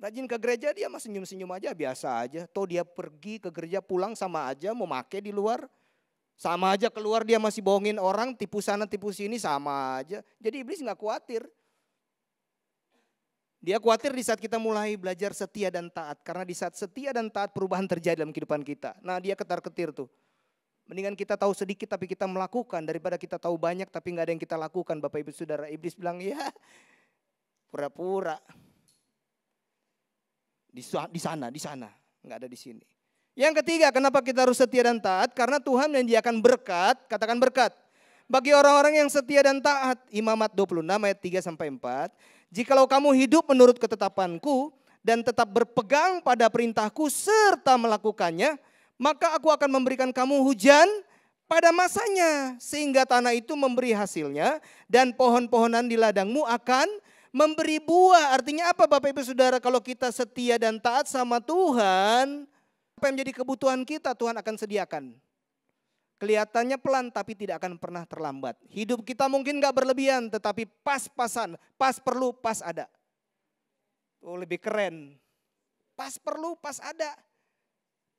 Rajin ke gereja dia mah senyum-senyum aja, biasa aja. Toh dia pergi ke gereja pulang sama aja, mau make di luar. Sama aja keluar dia masih bohongin orang, tipu sana tipu sini sama aja. Jadi iblis nggak khawatir. Dia khawatir di saat kita mulai belajar setia dan taat. Karena di saat setia dan taat perubahan terjadi dalam kehidupan kita. Nah dia ketar-ketir tuh. Mendingan kita tahu sedikit tapi kita melakukan. Daripada kita tahu banyak tapi nggak ada yang kita lakukan. Bapak Ibu Saudara, iblis bilang ya pura-pura. Di sana, nggak ada di sini. Yang ketiga, kenapa kita harus setia dan taat? Karena Tuhan menyediakan berkat, katakan berkat. Bagi orang-orang yang setia dan taat, Imamat 26 ayat 3-4. Jikalau kamu hidup menurut ketetapanku dan tetap berpegang pada perintahku serta melakukannya, maka aku akan memberikan kamu hujan pada masanya. Sehingga tanah itu memberi hasilnya dan pohon-pohonan di ladangmu akan memberi buah. Artinya apa Bapak Ibu Saudara? Kalau kita setia dan taat sama Tuhan, apa yang menjadi kebutuhan kita Tuhan akan sediakan. Kelihatannya pelan tapi tidak akan pernah terlambat. Hidup kita mungkin gak berlebihan tetapi pas-pasan. Pas perlu, pas ada. Oh lebih keren. Pas perlu, pas ada.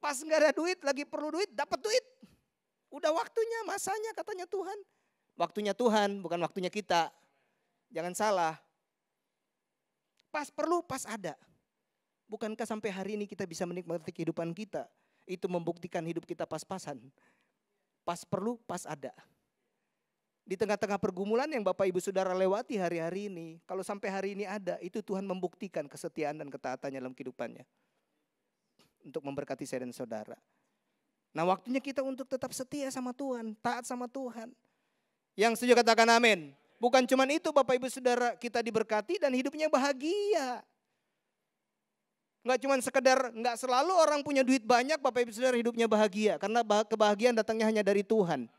Pas gak ada duit, lagi perlu duit, dapat duit. Udah waktunya, masanya katanya Tuhan. Waktunya Tuhan, bukan waktunya kita. Jangan salah. Pas perlu, pas ada. Bukankah sampai hari ini kita bisa menikmati kehidupan kita? Itu membuktikan hidup kita pas-pasan. Pas perlu, pas ada. Di tengah-tengah pergumulan yang Bapak Ibu Saudara lewati hari-hari ini. Kalau sampai hari ini ada, itu Tuhan membuktikan kesetiaan dan ketaatannya dalam kehidupannya. Untuk memberkati saya dan saudara. Nah waktunya kita untuk tetap setia sama Tuhan, taat sama Tuhan. Yang setuju katakan amin. Bukan cuma itu Bapak Ibu Saudara, kita diberkati dan hidupnya bahagia. Enggak cuma sekedar, enggak selalu orang punya duit banyak Bapak Ibu Saudara hidupnya bahagia. Karena kebahagiaan datangnya hanya dari Tuhan.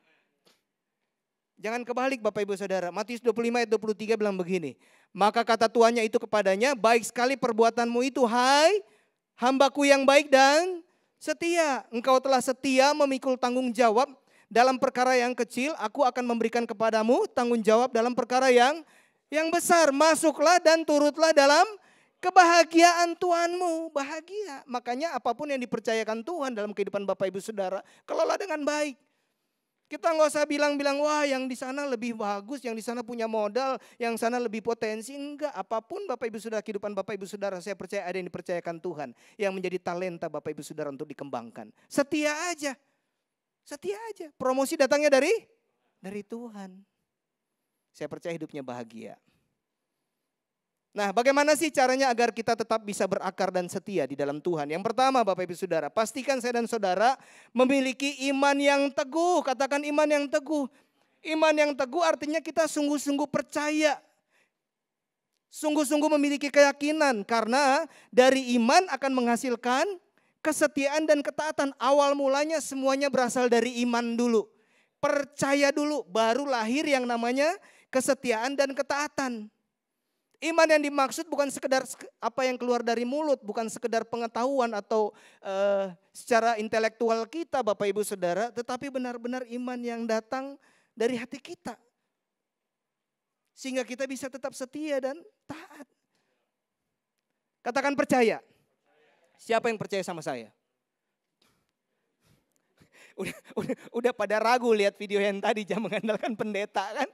Jangan kebalik Bapak Ibu Saudara. Matius 25 ayat 23 bilang begini. Maka kata tuannya itu kepadanya, baik sekali perbuatanmu itu, hai hambaku yang baik dan setia. Engkau telah setia memikul tanggung jawab dalam perkara yang kecil, aku akan memberikan kepadamu tanggung jawab dalam perkara yang besar. Masuklah dan turutlah dalam kebahagiaan Tuhanmu. Bahagia. Makanya apapun yang dipercayakan Tuhan dalam kehidupan Bapak Ibu Saudara, kelola dengan baik. Kita nggak usah bilang-bilang, wah yang di sana lebih bagus, yang di sana punya modal, yang sana lebih potensi. Enggak, apapun Bapak Ibu Saudara, kehidupan Bapak Ibu Saudara, saya percaya ada yang dipercayakan Tuhan. Yang menjadi talenta Bapak Ibu Saudara untuk dikembangkan. Setia aja. Setia aja. Promosi datangnya dari Tuhan. Saya percaya hidupnya bahagia. Nah, bagaimana sih caranya agar kita tetap bisa berakar dan setia di dalam Tuhan? Yang pertama Bapak Ibu Saudara, pastikan saya dan saudara memiliki iman yang teguh. Katakan iman yang teguh. Iman yang teguh artinya kita sungguh-sungguh percaya. Sungguh-sungguh memiliki keyakinan. Karena dari iman akan menghasilkan kesetiaan dan ketaatan. Awal mulanya semuanya berasal dari iman dulu. Percaya dulu, baru lahir yang namanya kesetiaan dan ketaatan. Iman yang dimaksud bukan sekedar apa yang keluar dari mulut, bukan sekedar pengetahuan atau secara intelektual kita Bapak Ibu Saudara, tetapi benar-benar iman yang datang dari hati kita. Sehingga kita bisa tetap setia dan taat. Katakan percaya. Siapa yang percaya sama saya? Udah pada ragu lihat video yang tadi, jangan mengandalkan pendeta kan.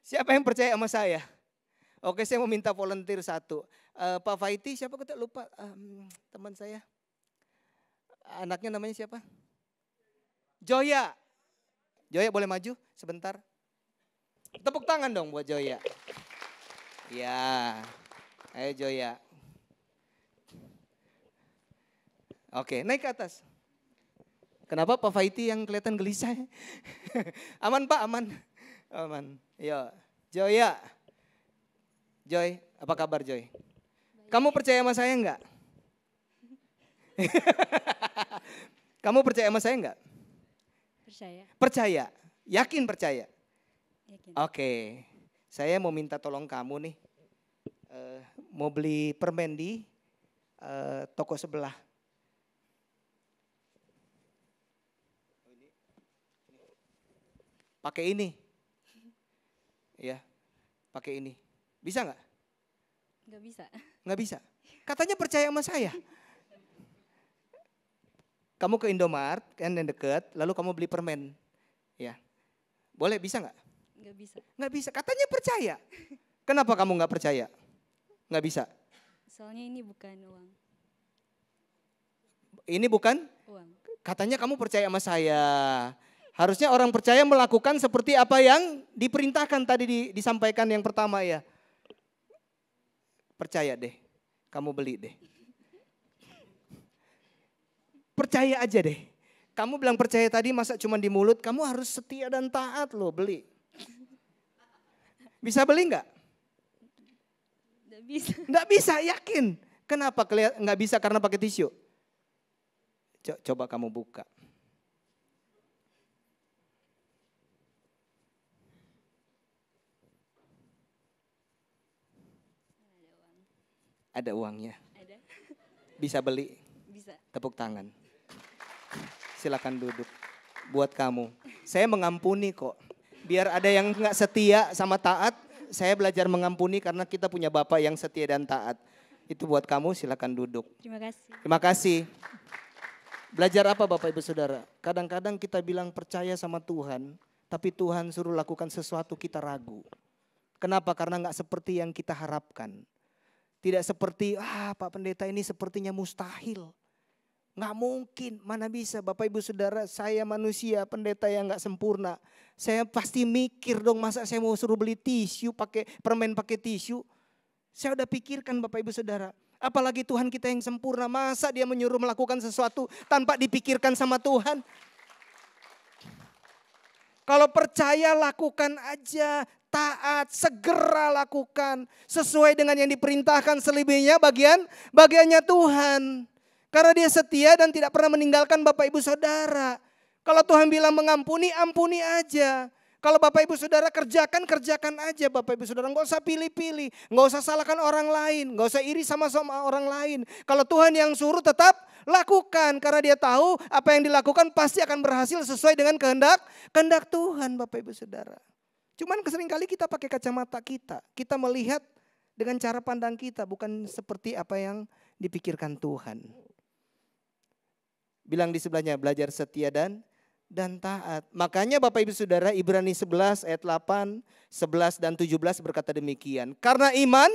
Siapa yang percaya sama saya? Oke, saya mau minta volunteer satu. Pak Faiti, siapa kita lupa teman saya. Anaknya namanya siapa? Joya. Joya boleh maju sebentar. Tepuk tangan dong buat Joya. Ya, ayo Joya. Oke, naik ke atas. Kenapa Pak Faiti yang kelihatan gelisah? Aman Pak, aman. Aman. Yo, Joya. Joy, apa kabar Joy? Kamu percaya sama saya enggak? Kamu percaya sama saya enggak? Percaya. Percaya, yakin percaya? Yakin. Oke, saya mau minta tolong kamu nih. Mau beli permen di toko sebelah. Pakai ini. Ya, pakai ini. Bisa nggak? Nggak bisa. Nggak bisa. Katanya percaya sama saya. Kamu ke Indomaret, kan yang deket, lalu kamu beli permen. Ya, boleh, bisa nggak? Nggak bisa. Nggak bisa, katanya percaya. Kenapa kamu nggak percaya? Nggak bisa. Soalnya ini bukan uang. Ini bukan? Uang. Katanya kamu percaya sama saya. Harusnya orang percaya melakukan seperti apa yang diperintahkan tadi disampaikan yang pertama ya. Percaya deh, kamu beli deh. Percaya aja deh. Kamu bilang percaya tadi masa cuma di mulut, kamu harus setia dan taat loh, beli. Bisa beli nggak? Nggak bisa. Nggak bisa, yakin. Kenapa nggak bisa? Karena pakai tisu. Coba kamu buka. Ada uangnya. Ada. Bisa beli. Bisa. Tepuk tangan. Silakan duduk. Buat kamu. Saya mengampuni kok. Biar ada yang nggak setia sama taat, saya belajar mengampuni karena kita punya Bapak yang setia dan taat. Itu buat kamu, silakan duduk. Terima kasih. Terima kasih. Belajar apa Bapak Ibu Saudara? Kadang-kadang kita bilang percaya sama Tuhan, tapi Tuhan suruh lakukan sesuatu kita ragu. Kenapa? Karena nggak seperti yang kita harapkan. Tidak seperti, Pak Pendeta ini sepertinya mustahil. Nggak mungkin, mana bisa Bapak Ibu Saudara, saya manusia pendeta yang nggak sempurna. Saya pasti mikir dong, masa saya mau suruh beli tisu, pakai permen pakai tisu. Saya udah pikirkan Bapak Ibu Saudara. Apalagi Tuhan kita yang sempurna, masa dia menyuruh melakukan sesuatu tanpa dipikirkan sama Tuhan. Kalau percaya lakukan aja, taat, segera lakukan. Sesuai dengan yang diperintahkan, selebihnya bagiannya Tuhan. Karena dia setia dan tidak pernah meninggalkan Bapak Ibu Saudara. Kalau Tuhan bilang mengampuni, ampuni aja. Kalau Bapak Ibu Saudara kerjakan aja Bapak Ibu Saudara. Nggak usah pilih-pilih, nggak usah salahkan orang lain, nggak usah iri sama orang lain. Kalau Tuhan yang suruh tetap lakukan. Karena dia tahu apa yang dilakukan pasti akan berhasil sesuai dengan kehendak Tuhan Bapak Ibu Saudara. Cuman seringkali kita pakai kacamata kita. Kita melihat dengan cara pandang kita, bukan seperti apa yang dipikirkan Tuhan. Bilang di sebelahnya, belajar setia dan taat. Makanya Bapak Ibu Saudara, Ibrani 11 ayat 8, 11 dan 17 berkata demikian. Karena iman,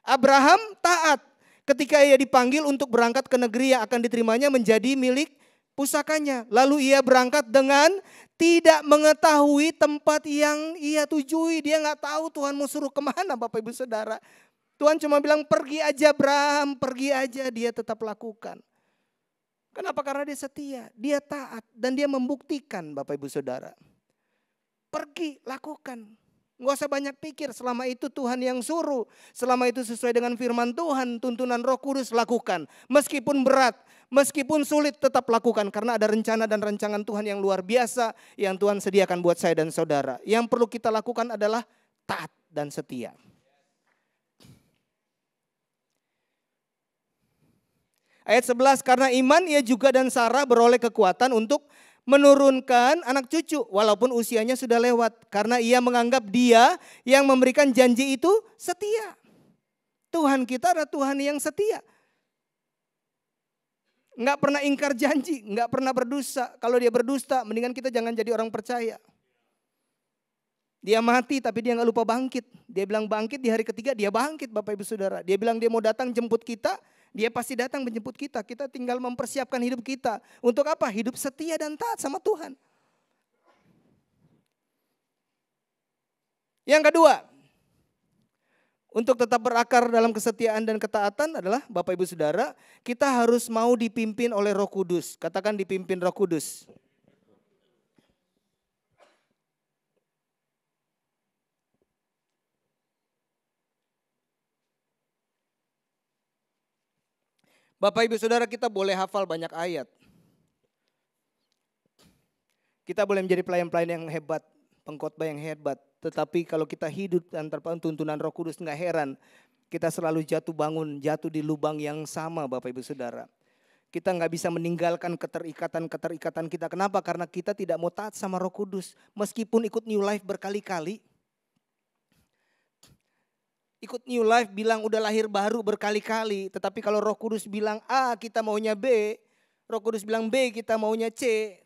Abraham taat ketika ia dipanggil untuk berangkat ke negeri yang akan diterimanya menjadi milik pusakanya. Lalu ia berangkat dengan tidak mengetahui tempat yang ia tujui. Dia nggak tahu Tuhan mau suruh kemana Bapak Ibu Saudara. Tuhan cuma bilang pergi aja Abraham, pergi aja, dia tetap lakukan. Kenapa? Karena dia setia, dia taat dan dia membuktikan Bapak Ibu Saudara. Pergi, lakukan. Nggak usah banyak pikir, selama itu Tuhan yang suruh. Selama itu sesuai dengan firman Tuhan, tuntunan Roh Kudus, lakukan. Meskipun berat, meskipun sulit, tetap lakukan. Karena ada rencana dan rancangan Tuhan yang luar biasa yang Tuhan sediakan buat saya dan saudara. Yang perlu kita lakukan adalah taat dan setia. Ayat 11, karena iman ia juga dan Sarah beroleh kekuatan untuk menurunkan anak cucu walaupun usianya sudah lewat. Karena ia menganggap dia yang memberikan janji itu setia. Tuhan kita adalah Tuhan yang setia. Enggak pernah ingkar janji, enggak pernah berdusta. Kalau dia berdusta, mendingan kita jangan jadi orang percaya. Dia mati tapi dia enggak lupa bangkit. Dia bilang bangkit di hari ketiga, dia bangkit Bapak Ibu Saudara. Dia bilang dia mau datang jemput kita. Dia pasti datang menjemput kita. Kita tinggal mempersiapkan hidup kita. Untuk apa? Hidup setia dan taat sama Tuhan. Yang kedua, untuk tetap berakar dalam kesetiaan dan ketaatan adalah Bapak Ibu Saudara, kita harus mau dipimpin oleh Roh Kudus. Katakan dipimpin Roh Kudus. Bapak Ibu Saudara, kita boleh hafal banyak ayat. Kita boleh menjadi pelayan-pelayan yang hebat, pengkhotbah yang hebat. Tetapi kalau kita hidup tanpa tuntunan Roh Kudus, nggak heran Kita selalu jatuh bangun, jatuh di lubang yang sama Bapak Ibu Saudara. Kita nggak bisa meninggalkan keterikatan kita. Kenapa? Karena kita tidak mau taat sama Roh Kudus. Meskipun ikut New Life berkali-kali. Ikut New Life bilang udah lahir baru berkali-kali. Tetapi kalau Roh Kudus bilang A, kita maunya B. Roh Kudus bilang B, kita maunya C.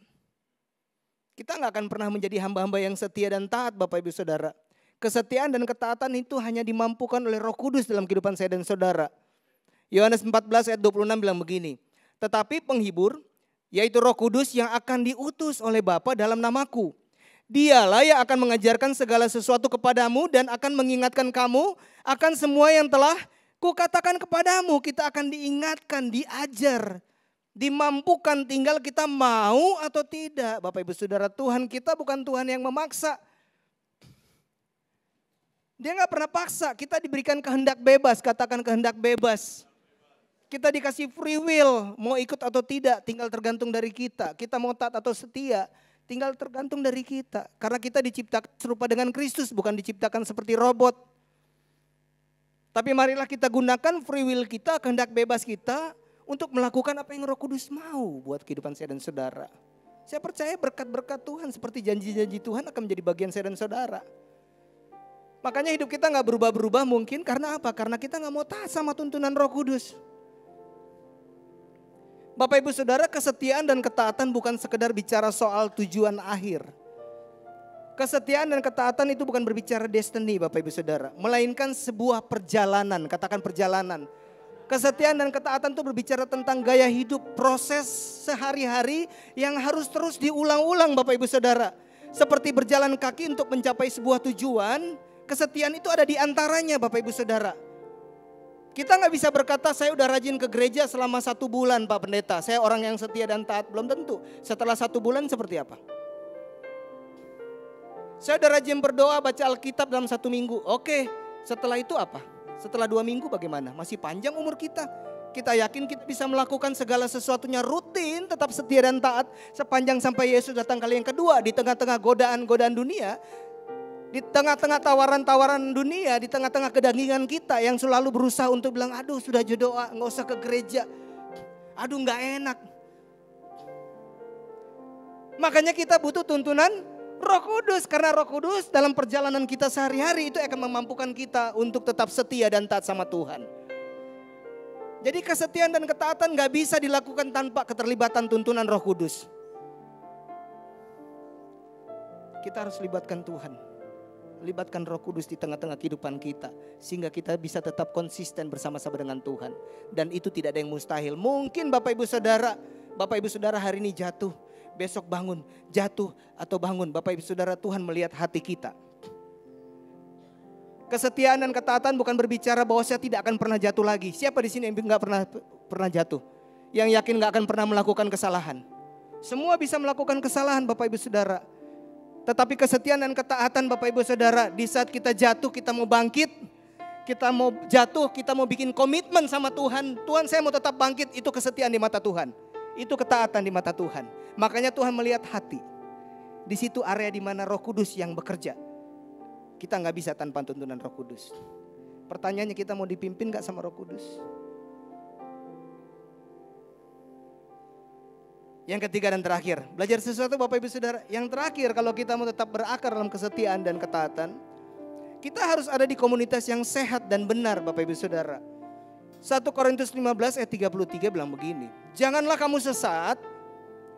Kita nggak akan pernah menjadi hamba-hamba yang setia dan taat Bapak Ibu Saudara. Kesetiaan dan ketaatan itu hanya dimampukan oleh Roh Kudus dalam kehidupan saya dan saudara. Yohanes 14 ayat 26 bilang begini. Tetapi penghibur, yaitu Roh Kudus yang akan diutus oleh Bapa dalam namaku. Dialah yang akan mengajarkan segala sesuatu kepadamu dan akan mengingatkan kamu akan semua yang telah kukatakan kepadamu. Kita akan diingatkan, diajar, dimampukan, tinggal kita mau atau tidak. Bapak Ibu Saudara, Tuhan kita bukan Tuhan yang memaksa. Dia gak pernah paksa, kita diberikan kehendak bebas, katakan kehendak bebas. Kita dikasih free will, mau ikut atau tidak tinggal tergantung dari kita. Kita mau taat atau setia, tinggal tergantung dari kita. Karena kita diciptakan serupa dengan Kristus, bukan diciptakan seperti robot. Tapi marilah kita gunakan free will kita, kehendak bebas kita untuk melakukan apa yang Roh Kudus mau buat kehidupan saya dan saudara. Saya percaya berkat-berkat Tuhan seperti janji-janji Tuhan akan menjadi bagian saya dan saudara. Makanya hidup kita gak berubah-berubah mungkin karena apa? Karena kita gak mau taat sama tuntunan Roh Kudus. Bapak Ibu Saudara, kesetiaan dan ketaatan bukan sekedar bicara soal tujuan akhir. Kesetiaan dan ketaatan itu bukan berbicara destiny Bapak Ibu Saudara. Melainkan sebuah perjalanan, katakan perjalanan. Kesetiaan dan ketaatan itu berbicara tentang gaya hidup, proses sehari-hari yang harus terus diulang-ulang Bapak Ibu Saudara. Seperti berjalan kaki untuk mencapai sebuah tujuan. Kesetiaan itu ada di antaranya Bapak Ibu Saudara. Kita gak bisa berkata saya udah rajin ke gereja selama 1 bulan Pak Pendeta. Saya orang yang setia dan taat, belum tentu. Setelah 1 bulan seperti apa? Saya udah rajin berdoa baca Alkitab dalam 1 minggu. Oke, setelah itu apa? Setelah 2 minggu bagaimana? Masih panjang umur kita. Kita yakin kita bisa melakukan segala sesuatunya rutin, tetap setia dan taat. Sepanjang sampai Yesus datang kali yang kedua. Di tengah-tengah godaan-godaan dunia. Di tengah-tengah tawaran-tawaran dunia, di tengah-tengah kedagingan kita yang selalu berusaha untuk bilang, aduh sudah doa, gak usah ke gereja. Aduh gak enak. Makanya kita butuh tuntunan Roh Kudus. Karena Roh Kudus dalam perjalanan kita sehari-hari itu akan memampukan kita untuk tetap setia dan taat sama Tuhan. Jadi kesetiaan dan ketaatan gak bisa dilakukan tanpa keterlibatan tuntunan Roh Kudus. Kita harus libatkan Tuhan. Libatkan Roh Kudus di tengah-tengah kehidupan kita. Sehingga kita bisa tetap konsisten bersama-sama dengan Tuhan. Dan itu tidak ada yang mustahil. Mungkin Bapak Ibu Saudara hari ini jatuh. Besok bangun, jatuh atau bangun. Bapak Ibu Saudara, Tuhan melihat hati kita. Kesetiaan dan ketaatan bukan berbicara bahwa saya tidak akan pernah jatuh lagi. Siapa di sini yang gak pernah jatuh? Yang yakin gak akan pernah melakukan kesalahan? Semua bisa melakukan kesalahan Bapak Ibu Saudara. Tetapi kesetiaan dan ketaatan Bapak Ibu Saudara, di saat kita jatuh, kita mau bangkit, kita mau jatuh, kita mau bikin komitmen sama Tuhan. Tuhan, saya mau tetap bangkit, itu kesetiaan di mata Tuhan. Itu ketaatan di mata Tuhan. Makanya Tuhan melihat hati. Di situ area di mana Roh Kudus yang bekerja. Kita gak bisa tanpa tuntunan Roh Kudus. Pertanyaannya, kita mau dipimpin gak sama Roh Kudus? Yang ketiga dan terakhir, belajar sesuatu Bapak Ibu Saudara. Yang terakhir, kalau kita mau tetap berakar dalam kesetiaan dan ketaatan, kita harus ada di komunitas yang sehat dan benar Bapak Ibu Saudara. 1 Korintus 15 ayat 33 bilang begini. Janganlah kamu sesat,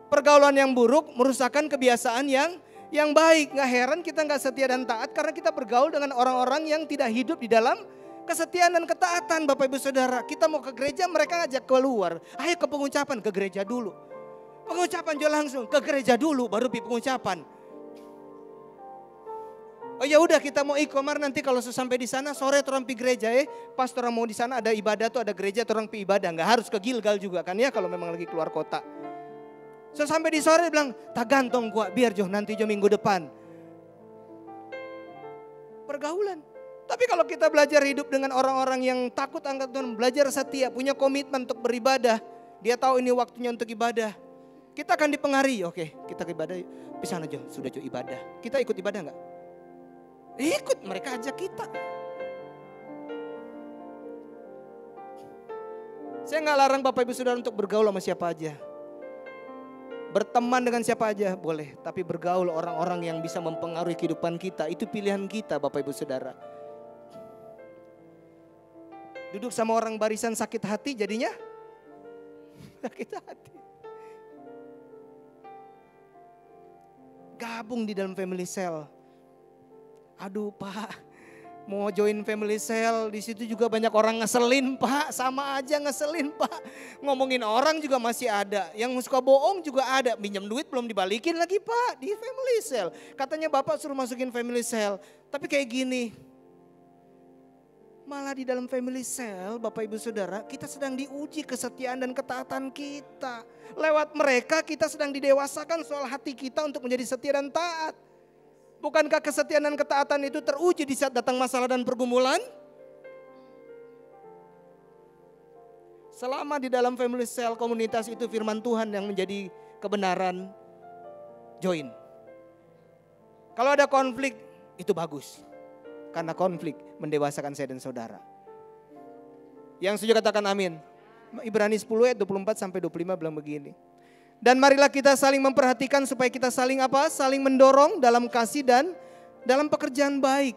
pergaulan yang buruk merusakkan kebiasaan yang baik. Gak heran kita gak setia dan taat karena kita bergaul dengan orang-orang yang tidak hidup di dalam kesetiaan dan ketaatan Bapak Ibu Saudara. Kita mau ke gereja, mereka ngajak keluar. Ayo ke pengucapan, ke gereja dulu. Pengucapan jual langsung, ke gereja dulu baru pengucapan. Oh ya udah, kita mau ikomar nanti kalau sampai di sana sore orang pi gereja pas orang mau di sana ada ibadah tuh, ada gereja orang pi ibadah, nggak harus ke Gilgal juga kan ya kalau memang lagi keluar kota. So sampai di sore bilang tak gantong gua biar jo nanti jo minggu depan. Pergaulan. Tapi kalau kita belajar hidup dengan orang-orang yang takut angkat Tuhan, belajar setia, punya komitmen untuk beribadah, dia tahu ini waktunya untuk ibadah. Kita akan dipengaruhi, oke kita ke ibadah, bisa aja sudah jo ibadah. Kita ikut ibadah enggak? Ikut, mereka ajak kita. Saya nggak larang Bapak Ibu Saudara untuk bergaul sama siapa aja. Berteman dengan siapa aja boleh, tapi bergaul orang-orang yang bisa mempengaruhi kehidupan kita, itu pilihan kita Bapak Ibu Saudara. Duduk sama orang barisan sakit hati jadinya sakit hati. Gabung di dalam family cell. Aduh Pak, mau join family cell, di situ juga banyak orang ngeselin Pak, sama aja ngeselin Pak. Ngomongin orang juga masih ada, yang suka bohong juga ada, minjem duit belum dibalikin lagi Pak di family cell. Katanya Bapak suruh masukin family cell, tapi kayak gini. Malah di dalam family cell Bapak Ibu Saudara, kita sedang diuji kesetiaan dan ketaatan kita. Lewat mereka kita sedang didewasakan soal hati kita untuk menjadi setia dan taat. Bukankah kesetiaan dan ketaatan itu teruji di saat datang masalah dan pergumulan? Selama di dalam family cell komunitas itu firman Tuhan yang menjadi kebenaran, join. Kalau ada konflik itu bagus. Karena konflik mendewasakan saya dan saudara. Yang setuju katakan amin. Ibrani 10 ayat 24 sampai 25 bilang begini. Dan marilah kita saling memperhatikan supaya kita saling apa? Saling mendorong dalam kasih dan dalam pekerjaan baik.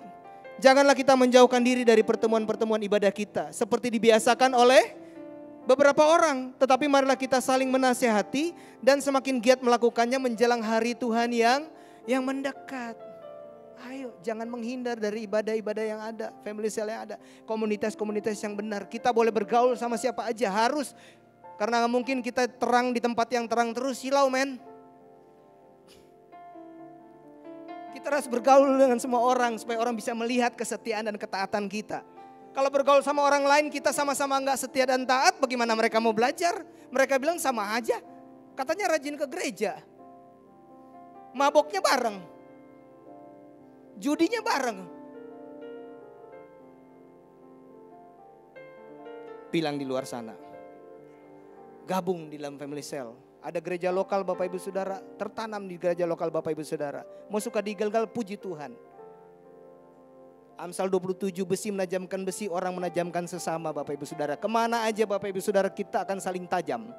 Janganlah kita menjauhkan diri dari pertemuan-pertemuan ibadah kita. Seperti dibiasakan oleh beberapa orang. Tetapi marilah kita saling menasehati dan semakin giat melakukannya menjelang hari Tuhan yang mendekat. Ayo jangan menghindar dari ibadah-ibadah yang ada. Family cell yang ada. Komunitas-komunitas yang benar. Kita boleh bergaul sama siapa aja. Harus. Karena gak mungkin kita terang di tempat yang terang terus. Silau men. Kita harus bergaul dengan semua orang. Supaya orang bisa melihat kesetiaan dan ketaatan kita. Kalau bergaul sama orang lain kita sama-sama gak setia dan taat. Bagaimana mereka mau belajar? Mereka bilang sama aja. Katanya rajin ke gereja. Maboknya bareng. Judinya bareng. Bilang di luar sana. Gabung di dalam family cell. Ada gereja lokal Bapak Ibu Saudara. Tertanam di gereja lokal Bapak Ibu Saudara. Mau suka digalgal puji Tuhan. Amsal 27 besi menajamkan besi, orang menajamkan sesama Bapak Ibu Saudara. Kemana aja Bapak Ibu Saudara kita akan saling tajam.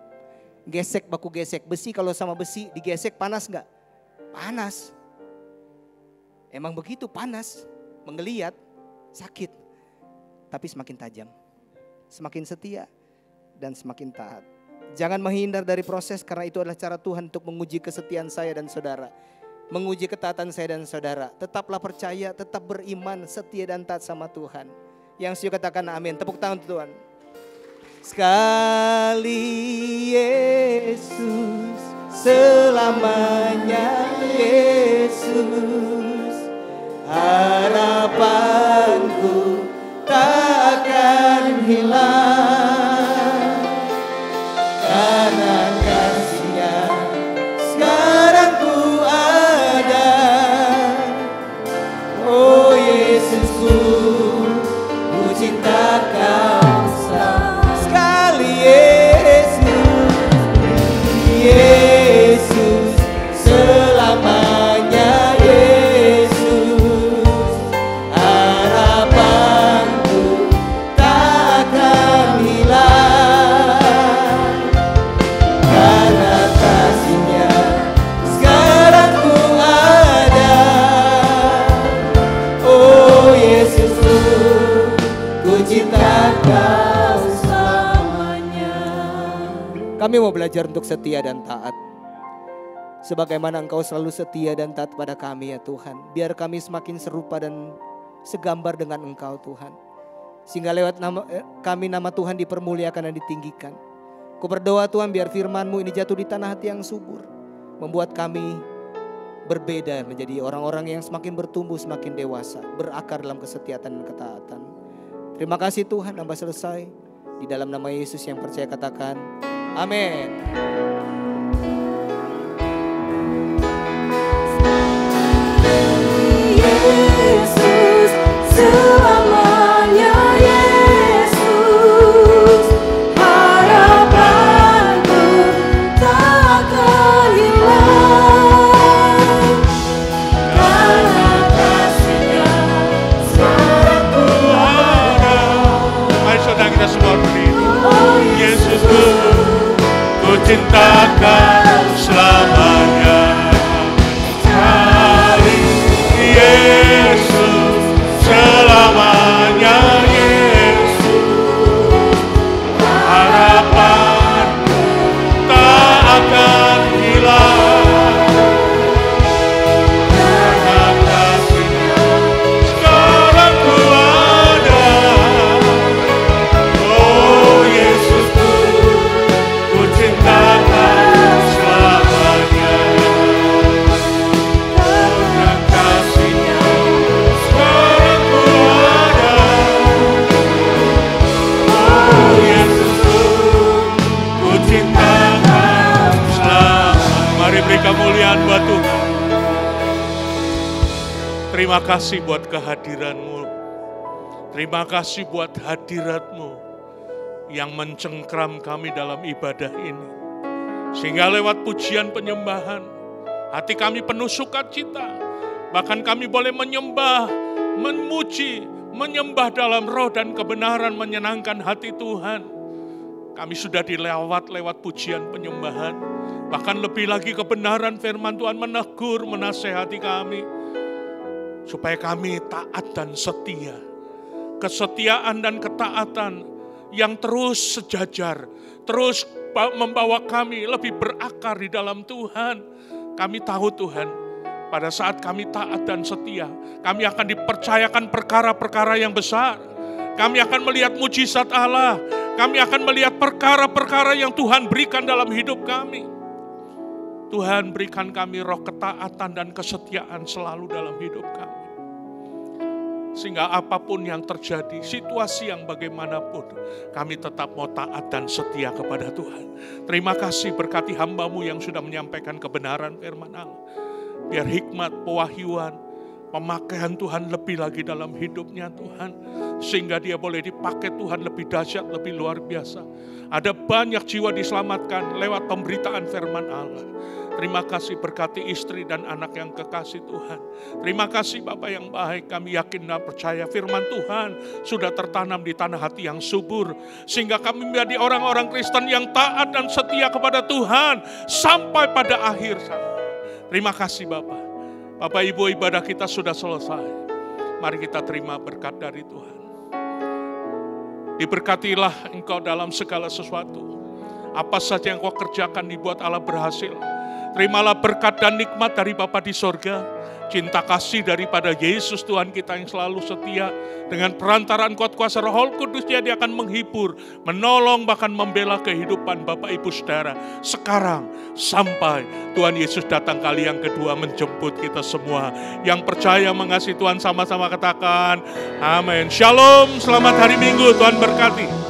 Gesek baku gesek. Besi kalau sama besi digesek panas gak? Panas. Emang begitu panas, menggeliat, sakit. Tapi semakin tajam, semakin setia dan semakin taat. Jangan menghindar dari proses karena itu adalah cara Tuhan untuk menguji kesetiaan saya dan saudara. Menguji ketaatan saya dan saudara. Tetaplah percaya, tetap beriman, setia dan taat sama Tuhan. Yang setuju katakan amin. Tepuk tangan Tuhan. Sekali Yesus, selamanya Yesus. Harapanku tak akan hilang karena kasih-Nya sekarang ku ada. Oh Yesusku, ku cinta Kau sekali Yesus, Yesus selamanya Yesus. Kami mau belajar untuk setia dan taat. Sebagaimana Engkau selalu setia dan taat pada kami ya Tuhan. Biar kami semakin serupa dan segambar dengan Engkau Tuhan. Sehingga lewat kami nama Tuhan dipermuliakan dan ditinggikan. Ku berdoa Tuhan biar firman-Mu ini jatuh di tanah hati yang subur. Membuat kami berbeda menjadi orang-orang yang semakin bertumbuh, semakin dewasa. Berakar dalam kesetiaan dan ketaatan. Terima kasih Tuhan, hamba selesai. Di dalam nama Yesus yang percaya katakan, amin. Yesus, selamanya Yesus, harapanku tak akan hilang karena kasih-Nya sekarang ku ada. Mari saudara kita semua berdiri. Yesus akan selamanya. Cari Yesus selamanya, Yesus. Harapan tak akan hilang. Karena kasih-Nya sekarang ku ada. Oh Yesusku, ku cintakan selamanya. Karena kasih-Nya sekarang ku ada. Oh Yesusku, ku cintakan selamanya. Mari beri kemuliaan buat Tuhan. Terima kasih buat kehadiran-Mu. Terima kasih buat hadirat-Mu yang mencengkram kami dalam ibadah ini. Sehingga lewat pujian penyembahan, hati kami penuh sukacita. Bahkan kami boleh menyembah, memuji, menyembah dalam roh dan kebenaran, menyenangkan hati Tuhan. Kami sudah dilewat lewat pujian penyembahan. Bahkan lebih lagi kebenaran firman Tuhan menegur, menasehati kami. Supaya kami taat dan setia. Kesetiaan dan ketaatan yang terus sejajar, terus membawa kami lebih berakar di dalam Tuhan. Kami tahu Tuhan, pada saat kami taat dan setia, kami akan dipercayakan perkara-perkara yang besar. Kami akan melihat mujizat Allah. Kami akan melihat perkara-perkara yang Tuhan berikan dalam hidup kami. Tuhan berikan kami roh ketaatan dan kesetiaan selalu dalam hidup kami. Sehingga apapun yang terjadi, situasi yang bagaimanapun, kami tetap mau taat dan setia kepada Tuhan. Terima kasih berkati hamba-Mu yang sudah menyampaikan kebenaran firman Allah. Biar hikmat, pewahyuan, pemakaian Tuhan lebih lagi dalam hidupnya Tuhan. Sehingga dia boleh dipakai Tuhan lebih dahsyat, lebih luar biasa. Ada banyak jiwa diselamatkan lewat pemberitaan firman Allah. Terima kasih berkati istri dan anak yang kekasih Tuhan. Terima kasih Bapa yang baik, kami yakin dan percaya firman Tuhan sudah tertanam di tanah hati yang subur. Sehingga kami menjadi orang-orang Kristen yang taat dan setia kepada Tuhan sampai pada akhir zaman. Terima kasih Bapa. Bapak Ibu, ibadah kita sudah selesai. Mari kita terima berkat dari Tuhan. Diberkatilah engkau dalam segala sesuatu. Apa saja yang kau kerjakan dibuat Allah berhasil. Terimalah berkat dan nikmat dari Bapa di sorga. Cinta kasih daripada Yesus Tuhan kita yang selalu setia. Dengan perantaraan kuat kuasa Roh Kudus dia akan menghibur, menolong, bahkan membela kehidupan Bapak Ibu Saudara. Sekarang sampai Tuhan Yesus datang kali yang kedua menjemput kita semua. Yang percaya mengasihi Tuhan sama-sama katakan amin. Shalom, selamat hari Minggu, Tuhan berkati.